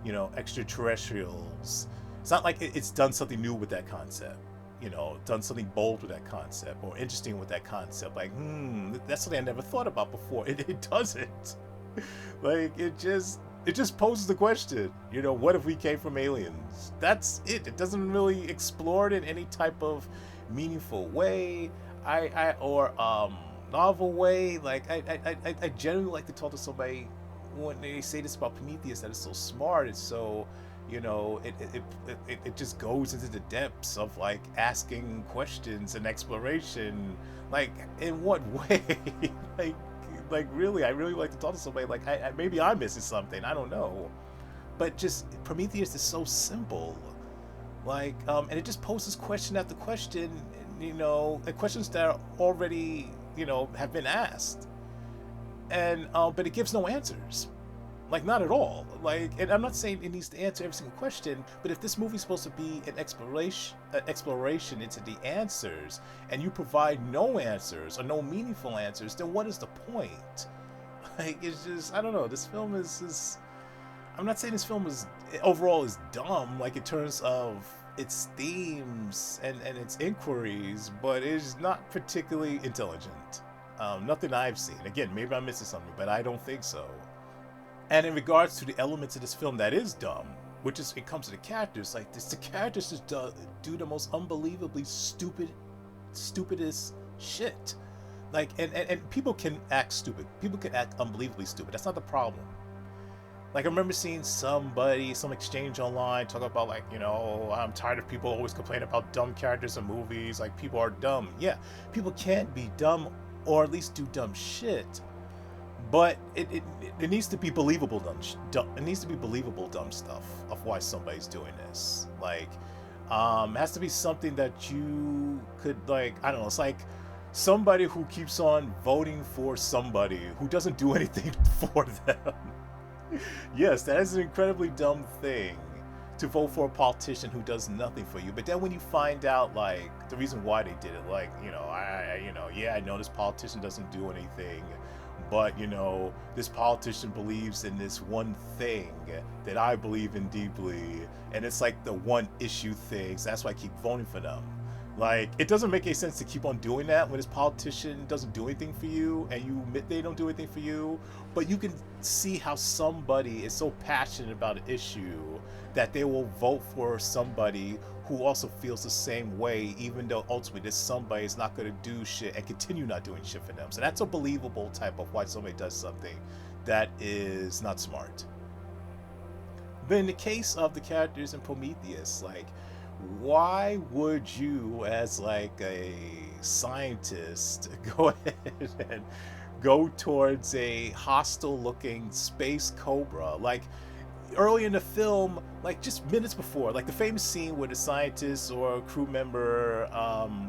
you know, extraterrestrials. It's not like it's done something new with that concept, you know, done something bold with that concept or interesting with that concept. Like, that's something I never thought about before. It doesn't. Like, it just poses the question, you know, what if we came from aliens? That's it. It doesn't really explore it in any type of meaningful way, or novel way. Like, I generally like to talk to somebody when they say this about Prometheus, that it's so smart, it's so, you know, it just goes into the depths of like asking questions and exploration. Like, in what way? like really, I really like to talk to somebody. Like, maybe I'm missing something, I don't know, but just Prometheus is so simple. Like, and it just poses question after question, you know, and questions that are already, you know, have been asked. And but it gives no answers. Like, not at all. Like, and I'm not saying it needs to answer every single question, but if this movie's supposed to be an exploration into the answers, and you provide no answers or no meaningful answers, then what is the point? Like, it's just, I don't know. This film is I'm not saying this film is overall is dumb, like in terms of its themes and its inquiries, but it's not particularly intelligent. Nothing I've seen. Again, maybe I'm missing something, but I don't think so. And in regards to the elements of this film that is dumb, which is, it comes to the characters, like this, the characters just do the most unbelievably stupidest shit. Like, and people can act stupid. People can act unbelievably stupid. That's not the problem. Like, I remember seeing some exchange online talk about, like, you know, I'm tired of people always complaining about dumb characters in movies. Like, people are dumb. Yeah, people can't be dumb, or at least do dumb shit. But it needs to be believable dumb. It needs to be believable dumb stuff of why somebody's doing this. Like, it has to be something that you could, like, I don't know. It's like somebody who keeps on voting for somebody who doesn't do anything for them. Yes, that is an incredibly dumb thing, to vote for a politician who does nothing for you. But then when you find out, like, the reason why they did it, like, you know, I know this politician doesn't do anything, but, you know, this politician believes in this one thing that I believe in deeply, and it's like the one issue thing, so that's why I keep voting for them. Like, it doesn't make any sense to keep on doing that when this politician doesn't do anything for you, and you admit they don't do anything for you. But you can see how somebody is so passionate about an issue that they will vote for somebody who also feels the same way, even though ultimately this somebody is not going to do shit and continue not doing shit for them. So that's a believable type of why somebody does something that is not smart. But in the case of the characters in Prometheus, like, why would you, as like a scientist, go ahead and go towards a hostile looking space cobra? Like, early in the film, like just minutes before, like the famous scene where the scientist or crew member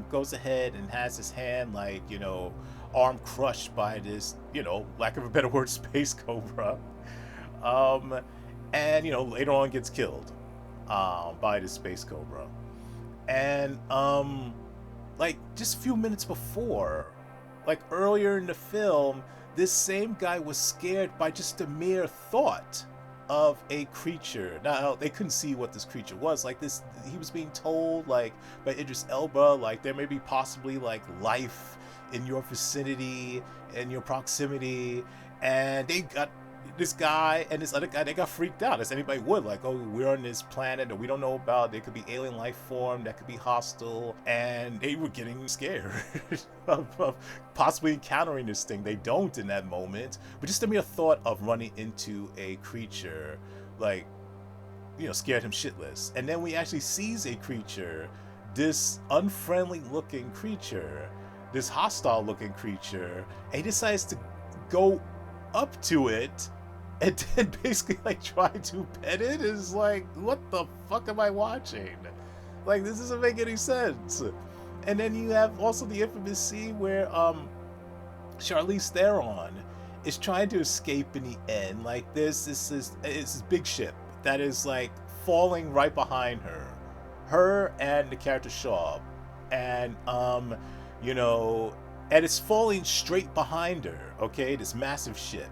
goes ahead and has his hand, like, you know, arm crushed by this, you know, lack of a better word, space cobra, and, you know, later on gets killed by the space cobra. And like just a few minutes before, like earlier in the film, this same guy was scared by just the mere thought of a creature. Now, they couldn't see what this creature was. Like, this, he was being told, like, by Idris Elba, like, there may be possibly, like, life in your vicinity, in your proximity, and they got this guy and this other guy, they got freaked out, as anybody would. Like, oh, we're on this planet that we don't know about, there could be alien life form that could be hostile, and they were getting scared of possibly encountering this thing. They don't in that moment, but just the mere thought of running into a creature, like, you know, scared him shitless. And then when he actually sees a creature, this unfriendly looking creature, this hostile looking creature, and he decides to go up to it and then basically like try to pet it, is like, what the fuck am I watching? Like, this doesn't make any sense. And then you have also the infamous scene where Charlize Theron is trying to escape in the end. Like, this big ship that is like falling right behind her and the character Shaw, and you know, and it's falling straight behind her, okay, this massive ship.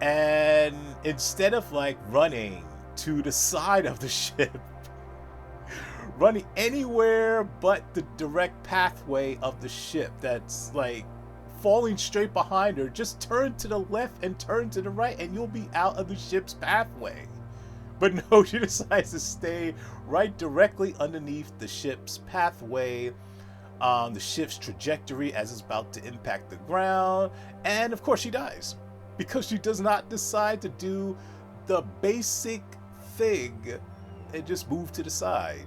And instead of like running to the side of the ship, running anywhere but the direct pathway of the ship that's like falling straight behind her, just turn to the left and turn to the right and you'll be out of the ship's pathway. But no, she decides to stay right directly underneath the ship's pathway, the ship's trajectory as it's about to impact the ground, and of course she dies because she does not decide to do the basic thing and just move to the side.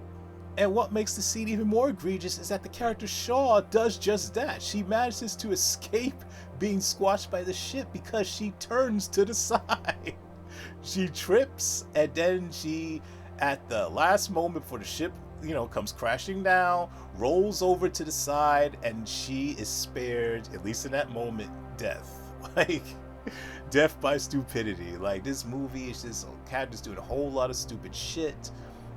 And what makes the scene even more egregious is that the character Shaw does just that. She manages to escape being squashed by the ship because she turns to the side. She trips, and then she, at the last moment before the ship, you know, comes crashing down, rolls over to the side, and she is spared, at least in that moment, death. Like, Death by stupidity. Like, this movie is just characters doing a whole lot of stupid shit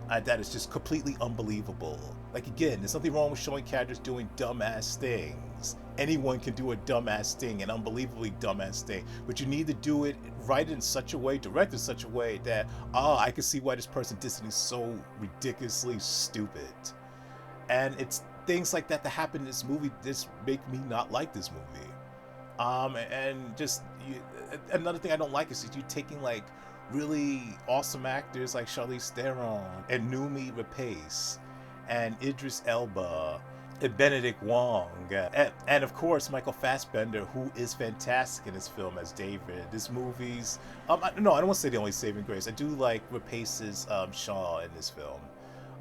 that is just completely unbelievable. Like, again, there's nothing wrong with showing characters doing dumbass things. Anyone can do a dumbass thing, an unbelievably dumbass thing, but you need to do it right in such a way, direct in such a way that, I can see why this person did something so ridiculously stupid. And it's things like that happen in this movie. This make me not like this movie. And just another thing I don't like is that you taking like really awesome actors like Charlize Theron and Noomi Rapace and Idris Elba and Benedict Wong and of course Michael Fassbender, who is fantastic in this film as David. This movie's I don't want to say the only saving grace. I do like Rapace's Shaw in this film.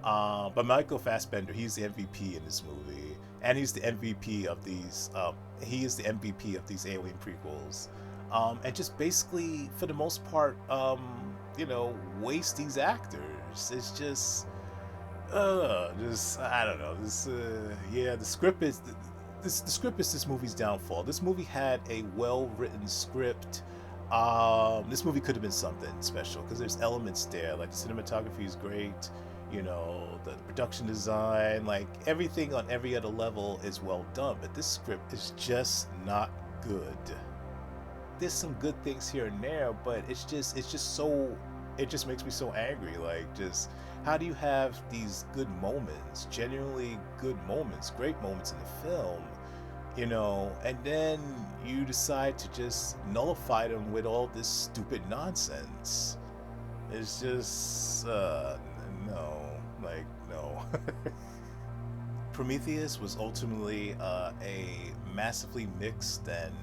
But Michael Fassbender, he's the MVP in this movie, and he's the MVP of these. He is the MVP of these Alien prequels, and just basically, for the most part, waste these actors. It's just I don't know. The script is the script is this movie's downfall. This movie had a well-written script. This movie could have been something special because there's elements there, like the cinematography is great. The production design, like everything on every other level is well done, but this script is just not good. There's some good things here and there, but it just makes me so angry. Like, just how do you have these good moments, genuinely good moments, great moments in the film, and then you decide to just nullify them with all this stupid nonsense. It's just no. Prometheus was ultimately a massively mixed and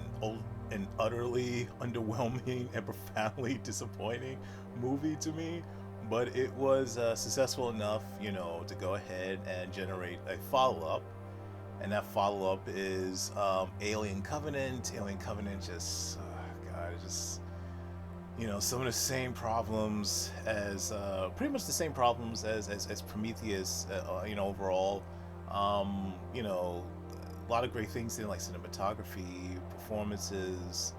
utterly underwhelming and profoundly disappointing movie to me, but it was successful enough, to go ahead and generate a follow-up, and that follow-up is Alien Covenant. Alien Covenant just, some of the same problems as pretty much the same problems as Prometheus, overall. A lot of great things in like cinematography, performances,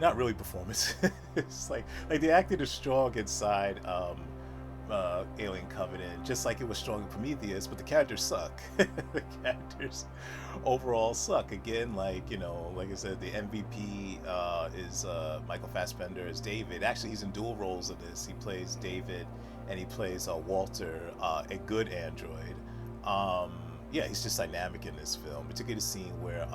not really performances. like the acting is strong inside Alien Covenant, just like it was strong in Prometheus, but the characters suck. The characters overall suck. Again, like I said, the MVP is Michael Fassbender as David. Actually, he's in dual roles in this. He plays David and he plays Walter, a good android. He's just dynamic in this film, particularly the scene where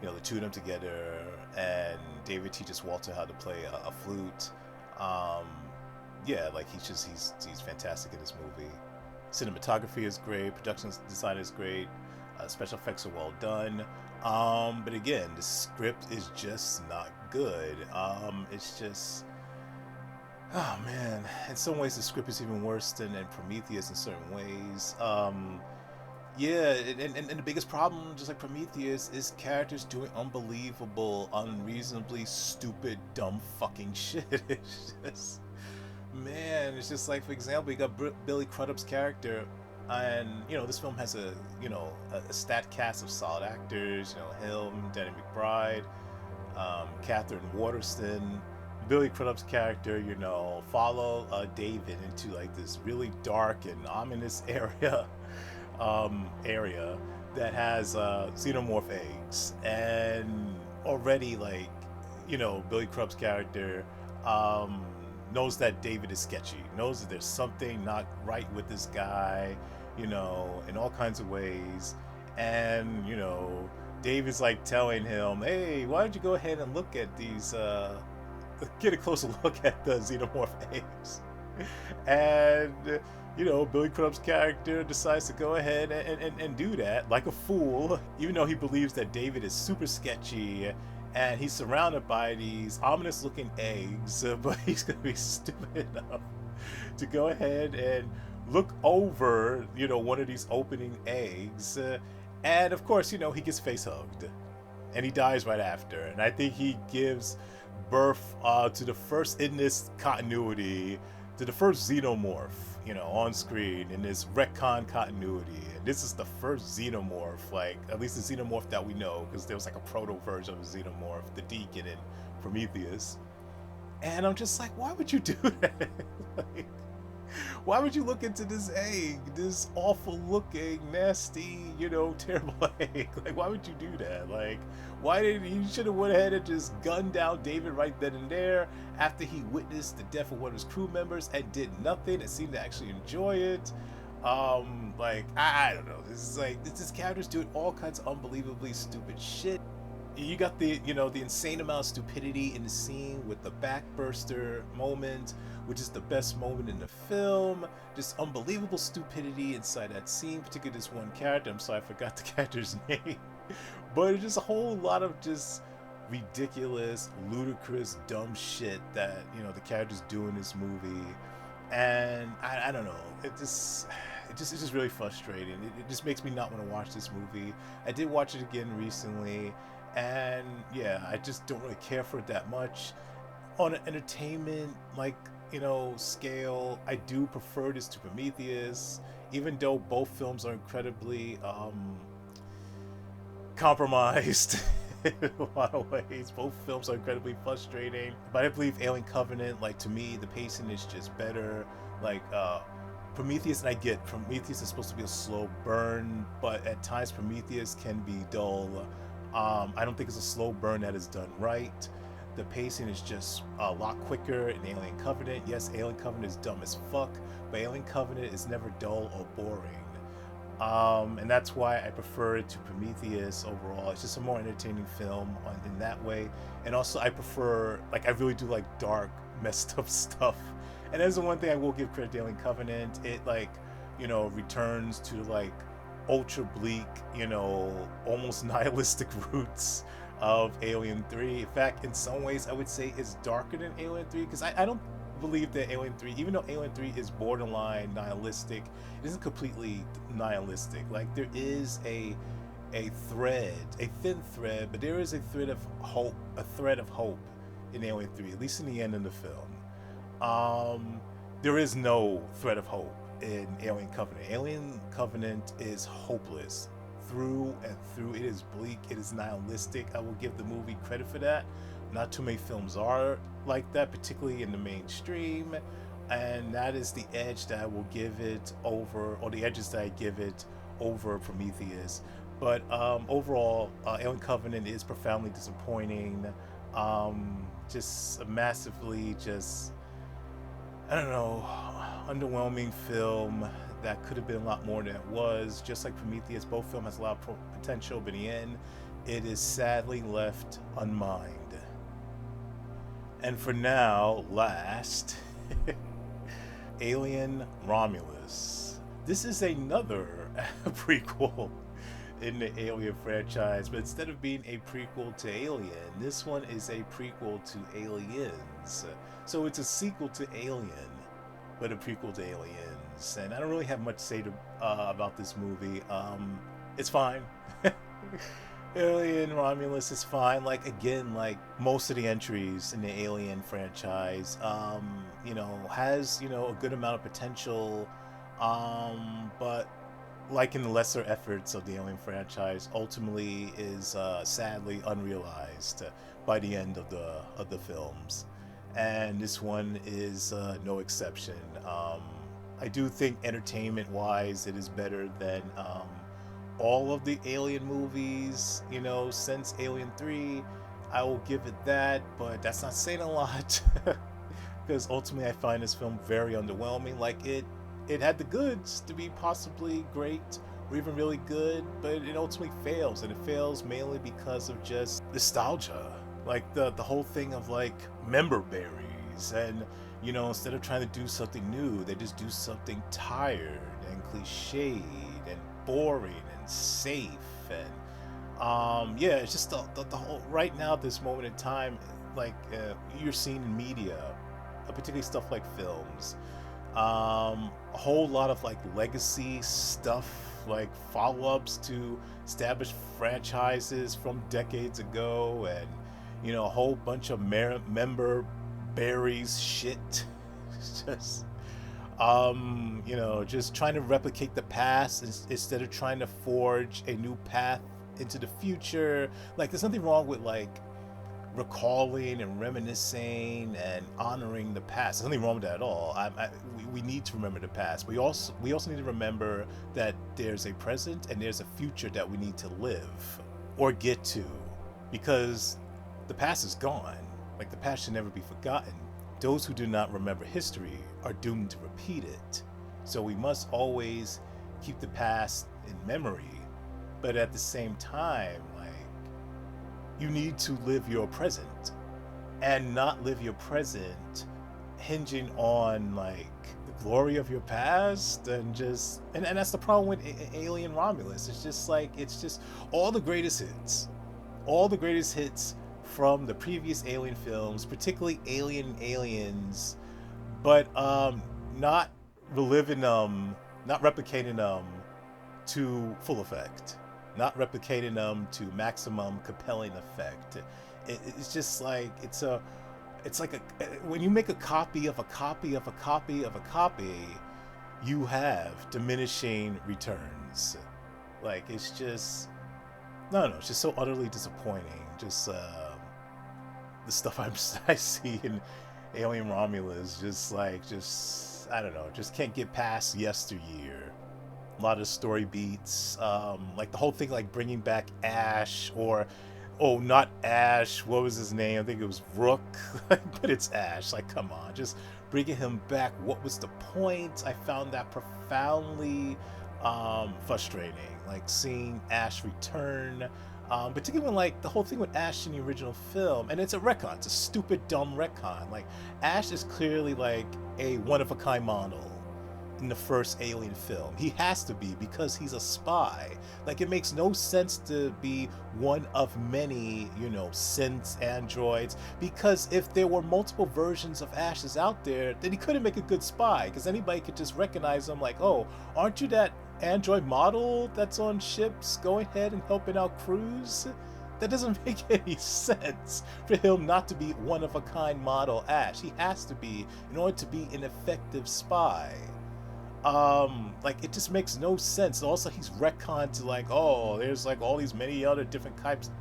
the two of them together and David teaches Walter how to play a flute. He's fantastic in this movie. Cinematography is great, production design is great, special effects are well done. But again, the script is just not good. It's just, oh man, in some ways the script is even worse than Prometheus in certain ways. And the biggest problem, just like Prometheus, is characters doing unbelievable, unreasonably stupid, dumb fucking shit. It's just like, for example, you got Billy Crudup's character, and this film has a stat cast of solid actors. Him, Danny McBride, Catherine Waterston. Billy Crudup's character, follow David into like this really dark and ominous area that has xenomorph eggs, and already Billy Crudup's character knows that David is sketchy, knows that there's something not right with this guy, in all kinds of ways, and David's like telling him, hey, why don't you go ahead and look at these get a closer look at the xenomorph eggs. And Billy Crudup's character decides to go ahead and do that like a fool, even though he believes that David is super sketchy and he's surrounded by these ominous looking eggs, but he's gonna be stupid enough to go ahead and look over one of these opening eggs, and of course he gets face hugged and he dies right after. And I think he gives birth to the first, in this continuity, to the first xenomorph on screen in this retcon continuity. And this is the first xenomorph, like at least the xenomorph that we know, because there was like a proto version of a xenomorph, the Deacon in Prometheus. And I'm just like, why would you do that? Like, why would you look into this egg, this awful looking, nasty, terrible egg? Like, why would you do that? Like, why did you should have went ahead and just gunned down David right then and there after he witnessed the death of one of his crew members and did nothing and seemed to actually enjoy it. Like, I don't know. This is like this character's doing all kinds of unbelievably stupid shit. You got the insane amount of stupidity in the scene with the backburster moment, which is the best moment in the film. Just unbelievable stupidity inside that scene, particularly this one character. I'm sorry, I forgot the character's name. But it's just a whole lot of just ridiculous, ludicrous, dumb shit that, the characters do in this movie. And I don't know, it's just really frustrating. It just makes me not want to watch this movie. I did watch it again recently, and yeah, I just don't really care for it that much. On an entertainment scale, I do prefer this to Prometheus, even though both films are incredibly compromised. In a lot of ways, both films are incredibly frustrating, but I believe Alien Covenant, like, to me, the pacing is just better. Like, Prometheus, and I get Prometheus is supposed to be a slow burn, but at times Prometheus can be dull. I don't think it's a slow burn that is done right. The pacing is just a lot quicker in Alien Covenant. Yes, Alien Covenant is dumb as fuck, but Alien Covenant is never dull or boring. And that's why I prefer it to Prometheus overall. It's just a more entertaining film in that way. And also I prefer, I really do like dark, messed up stuff. And that's the one thing I will give credit to Alien Covenant. It returns to ultra bleak, almost nihilistic roots of Alien 3. In fact, in some ways I would say it's darker than Alien 3, because I don't believe that Alien 3, even though Alien 3 is borderline nihilistic, it isn't completely nihilistic. Like, there is a thread, a thin thread, but there is a thread of hope, in Alien 3, at least in the end of the film. There is no thread of hope in Alien Covenant. Alien Covenant is hopeless through and through. It is bleak, it is nihilistic. I will give the movie credit for that. Not too many films are like that, particularly in the mainstream, and that is the edge that I will give it over, or the edges that I give it over Prometheus. But overall, Alien Covenant is profoundly disappointing. Just a massively, I don't know, underwhelming film that could have been a lot more than it was. Just like Prometheus, both films has a lot of potential, but in the end, it is sadly left unmined. And for now, last, Alien Romulus. This is another prequel in the Alien franchise, but instead of being a prequel to Alien, this one is a prequel to Aliens. So it's a sequel to Alien, but a prequel to Aliens. And I don't really have much to say about this movie. It's fine. Alien Romulus is fine. Again, most of the entries in the Alien franchise, has, a good amount of potential, but in the lesser efforts of the Alien franchise, ultimately is sadly unrealized by the end of the films. And this one is no exception. I do think entertainment-wise, it is better than all of the Alien movies, since Alien 3. I will give it that, but that's not saying a lot, because ultimately I find this film very underwhelming. It had the goods to be possibly great or even really good, but it ultimately fails, and it fails mainly because of just nostalgia. The whole thing of member berries, and instead of trying to do something new, they just do something tired and cliched and boring and safe. And it's just the whole, right now at this moment in time, you're seeing in media, particularly stuff like films, a whole lot of legacy stuff, follow-ups to established franchises from decades ago, and a whole bunch of member berries shit. Just just trying to replicate the past instead of trying to forge a new path into the future. There's nothing wrong with recalling and reminiscing and honoring the past. There's nothing wrong with that at all. We need to remember the past. We also need to remember that there's a present and there's a future that we need to live or get to, because the past is gone. Like, the past should never be forgotten. Those who do not remember history are doomed to repeat it. So we must always keep the past in memory, but at the same time, like, you need to live your present and not live your present hinging on like the glory of your past. And that's the problem with Alien Romulus. It's just all the greatest hits from the previous Alien films, particularly Aliens, but not reliving them, not replicating them to full effect, not replicating them to maximum compelling effect. It's just like it's like when you make a copy of a copy of a copy of a copy, you have diminishing returns. Like, it's just it's just so utterly disappointing. Just the stuff I see in Alien Romulus, just I don't know, just can't get past yesteryear. A lot of story beats, like the whole thing, like bringing back Ash, or not Ash, what was his name? I think it was Rook, but it's Ash. Like, come on, just bringing him back. What was the point? I found that profoundly frustrating. Like, seeing Ash return, particularly when, like, the whole thing with Ash in the original film, and it's a retcon. It's a stupid, dumb retcon. Like, Ash is clearly like a one-of-a-kind model in the first Alien film. He has to be, because he's a spy. Like, it makes no sense to be one of many, synths, androids, because if there were multiple versions of Ashes out there, then he couldn't make a good spy, because anybody could just recognize him, like, oh, aren't you that android model that's on ships going ahead and helping out crews? That doesn't make any sense for him not to be one-of-a-kind model Ash. He has to be, in order to be an effective spy. Like, it just makes no sense. Also, he's retconned to, like, oh, there's like all these many other different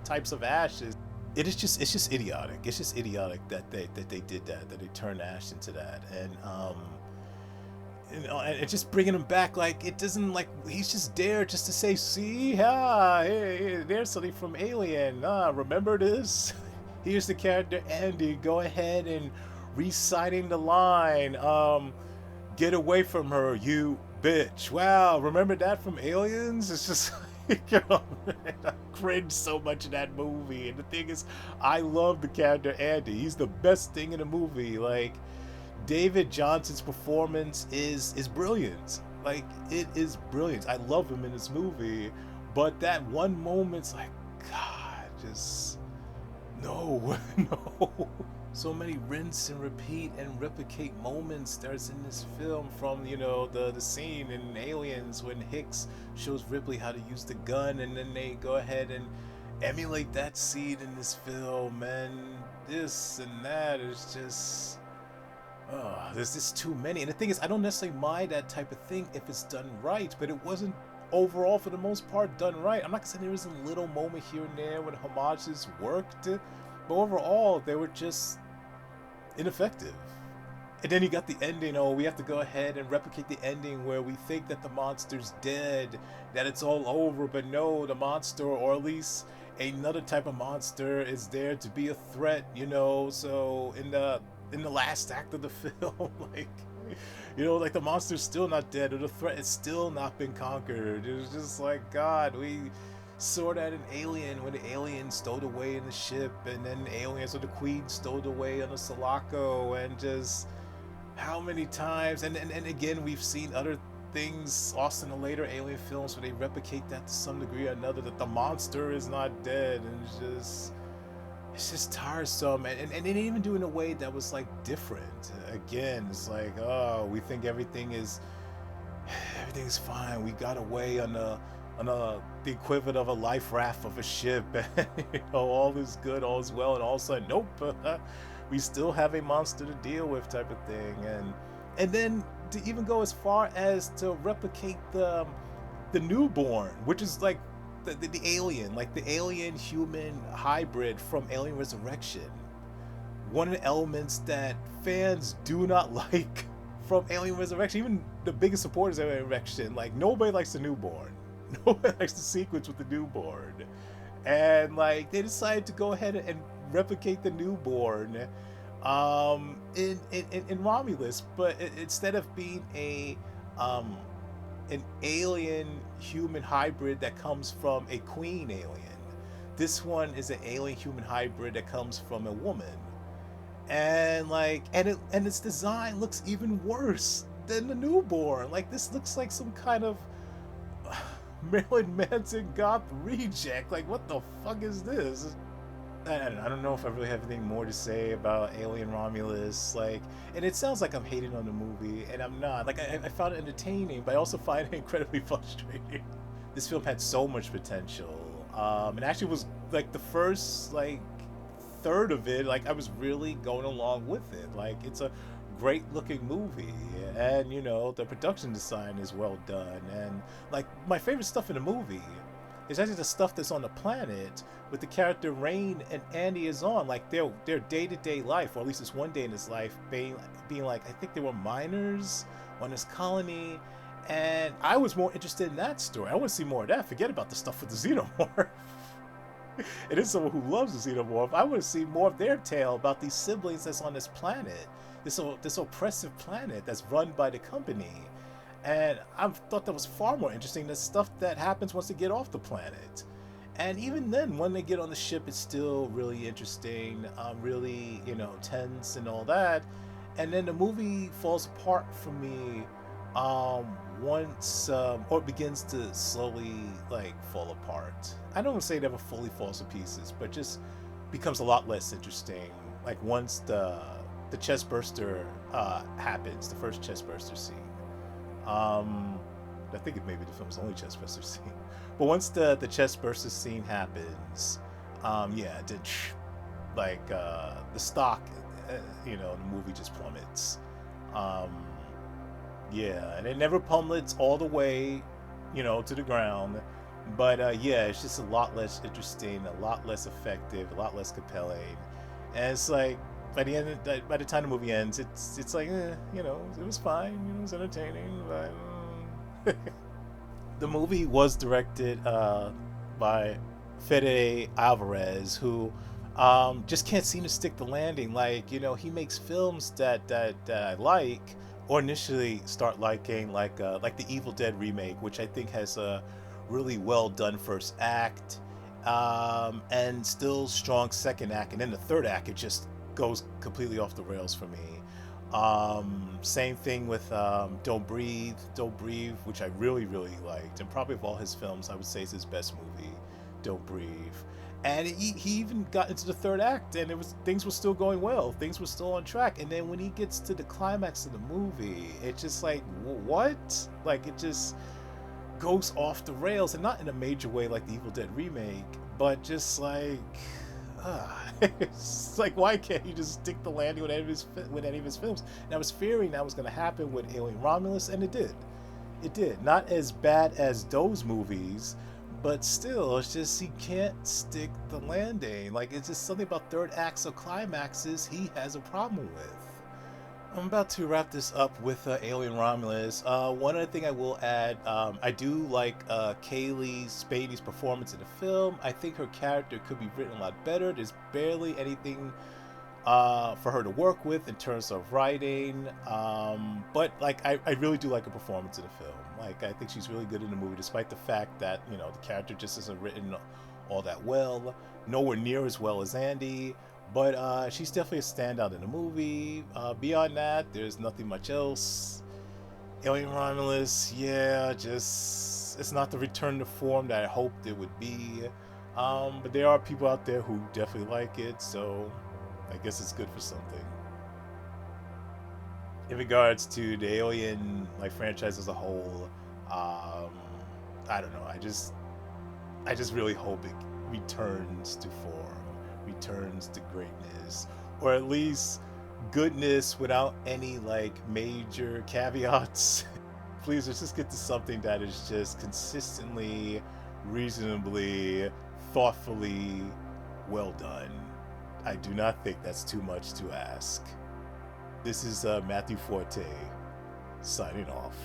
types of Ashes. It's just idiotic. It's just idiotic that they did that they turned Ash into that. And and just bringing him back, like, it doesn't, like, he's just there just to say, see, hey, there's something from Alien, remember this? Here's the character Andy, go ahead and reciting the line, get away from her, you bitch. Wow, remember that from Aliens? It's just like, I cringed so much in that movie. And the thing is, I love the character Andy. He's the best thing in the movie. Like, David Johnson's performance is brilliant. Like, it is brilliant. I love him in this movie. But that one moment's like, God, just no. So many rinse and repeat and replicate moments there's in this film, from the scene in Aliens when Hicks shows Ripley how to use the gun, and then they go ahead and emulate that scene in this film, and this and that is just there's just too many. And the thing is, I don't necessarily mind that type of thing if it's done right, but it wasn't overall for the most part done right. I'm not gonna say there was a little moment here and there when homages worked, but overall they were just ineffective. And then you got the ending, we have to go ahead and replicate the ending where we think that the monster's dead, that it's all over, but no, the monster, or at least another type of monster, is there to be a threat, so in the last act of the film, like, like, the monster's still not dead, or the threat has still not been conquered. It was just like, God, we saw that in Alien, when the alien stowed away in the ship, and then the aliens or the Queen stowed away on the Sulaco, and just how many times, and again, we've seen other things also in the later Alien films where they replicate that to some degree or another, that the monster is not dead, and it's just tiresome, and they didn't even do it in a way that was like different. Again, it's like, oh, we think everything's fine, we got away on the equivalent of a life raft of a ship, and all is good, all is well, and all of a sudden, nope, we still have a monster to deal with, type of thing. And then to even go as far as to replicate the newborn, which is like the alien, like the alien human hybrid from Alien Resurrection. One of the elements that fans do not like from Alien Resurrection, even the biggest supporters of Alien Resurrection, like nobody likes the newborn. Nobody likes the sequence with the newborn. And like they decided to go ahead and replicate the newborn in Romulus, but instead of being um, an alien human hybrid that comes from a queen alien, this one is an alien human hybrid that comes from a woman, and like and its design looks even worse than the newborn. Like this looks like some kind of Marilyn Manson goth reject. Like what the fuck is this? I don't know if I really have anything more to say about Alien Romulus. Like, and it sounds like I'm hating on the movie, and I'm not. Like, I found it entertaining, but I also find it incredibly frustrating. This film had so much potential. It actually was like the first like third of it. Like, I was really going along with it. Like, it's a great looking movie, and you know the production design is well done. And like my favorite stuff in the movie is actually the stuff that's on the planet with the character Rain and Andy is on, like their day-to-day life, or at least this one day in his life, being like, I think they were miners on this colony, and I was more interested in that story. I want to see more of that. Forget about the stuff with the xenomorph. It is someone who loves the xenomorph. I want to see more of their tale about these siblings that's on this planet, this oppressive planet that's run by the company. And I thought that was far more interesting than stuff that happens once they get off the planet. And even then, when they get on the ship, it's still really interesting, really, you know, tense and all that. And then the movie falls apart for me once, or it begins to slowly, like, fall apart. I don't want to say it ever fully falls to pieces, but just becomes a lot less interesting. Like, once the chest burster happens, the first chest burster scene. I think it may be the film's only chest burster scene. But once the chest burster scene happens, yeah, like the stock, you know, the movie just plummets. Yeah, and it never plummets all the way, you know, to the ground. But yeah, it's just a lot less interesting, a lot less effective, a lot less compelling. And it's like by the time the movie ends, it's like, you know, it was fine, you know, it was entertaining, but the movie was directed by Fede Alvarez, who just can't seem to stick the landing. Like, you know, he makes films that I like, or initially start liking, like the Evil Dead remake, which I think has a really well done first act, and still strong second act, and then the third act it just goes completely off the rails for me. Same thing with Don't Breathe, which I really liked, and probably of all his films I would say is his best movie, Don't Breathe. And he even got into the third act, and things were still going well, things were still on track. And then when he gets to the climax of the movie, it's just like, what? Like, it just goes off the rails, and not in a major way like the Evil Dead remake, but just like, it's like, why can't he just stick the landing with any of his films? And I was fearing that was going to happen with Alien Romulus, and it did. It did. Not as bad as those movies, but still, it's just he can't stick the landing. Like, it's just something about third acts or climaxes he has a problem with. I'm about to wrap this up with Alien Romulus. One other thing I will add, I do like Kaylee Spade's performance in the film. I think her character could be written a lot better. There's barely anything for her to work with in terms of writing. But like, I really do like her performance in the film. Like, I think she's really good in the movie, despite the fact that, you know, the character just isn't written all that well. Nowhere near as well as Andy. But she's definitely a standout in the movie. Beyond that, there's nothing much else. Alien Romulus, yeah, just it's not the return to form that I hoped it would be. But there are people out there who definitely like it, so I guess it's good for something. In regards to the Alien franchise as a whole, I don't know. I just really hope it returns to form. Returns to greatness, or at least goodness without any major caveats. Please, let's just get to something that is just consistently reasonably, thoughtfully well done. I do not think that's too much to ask. This is Matthew Forte signing off.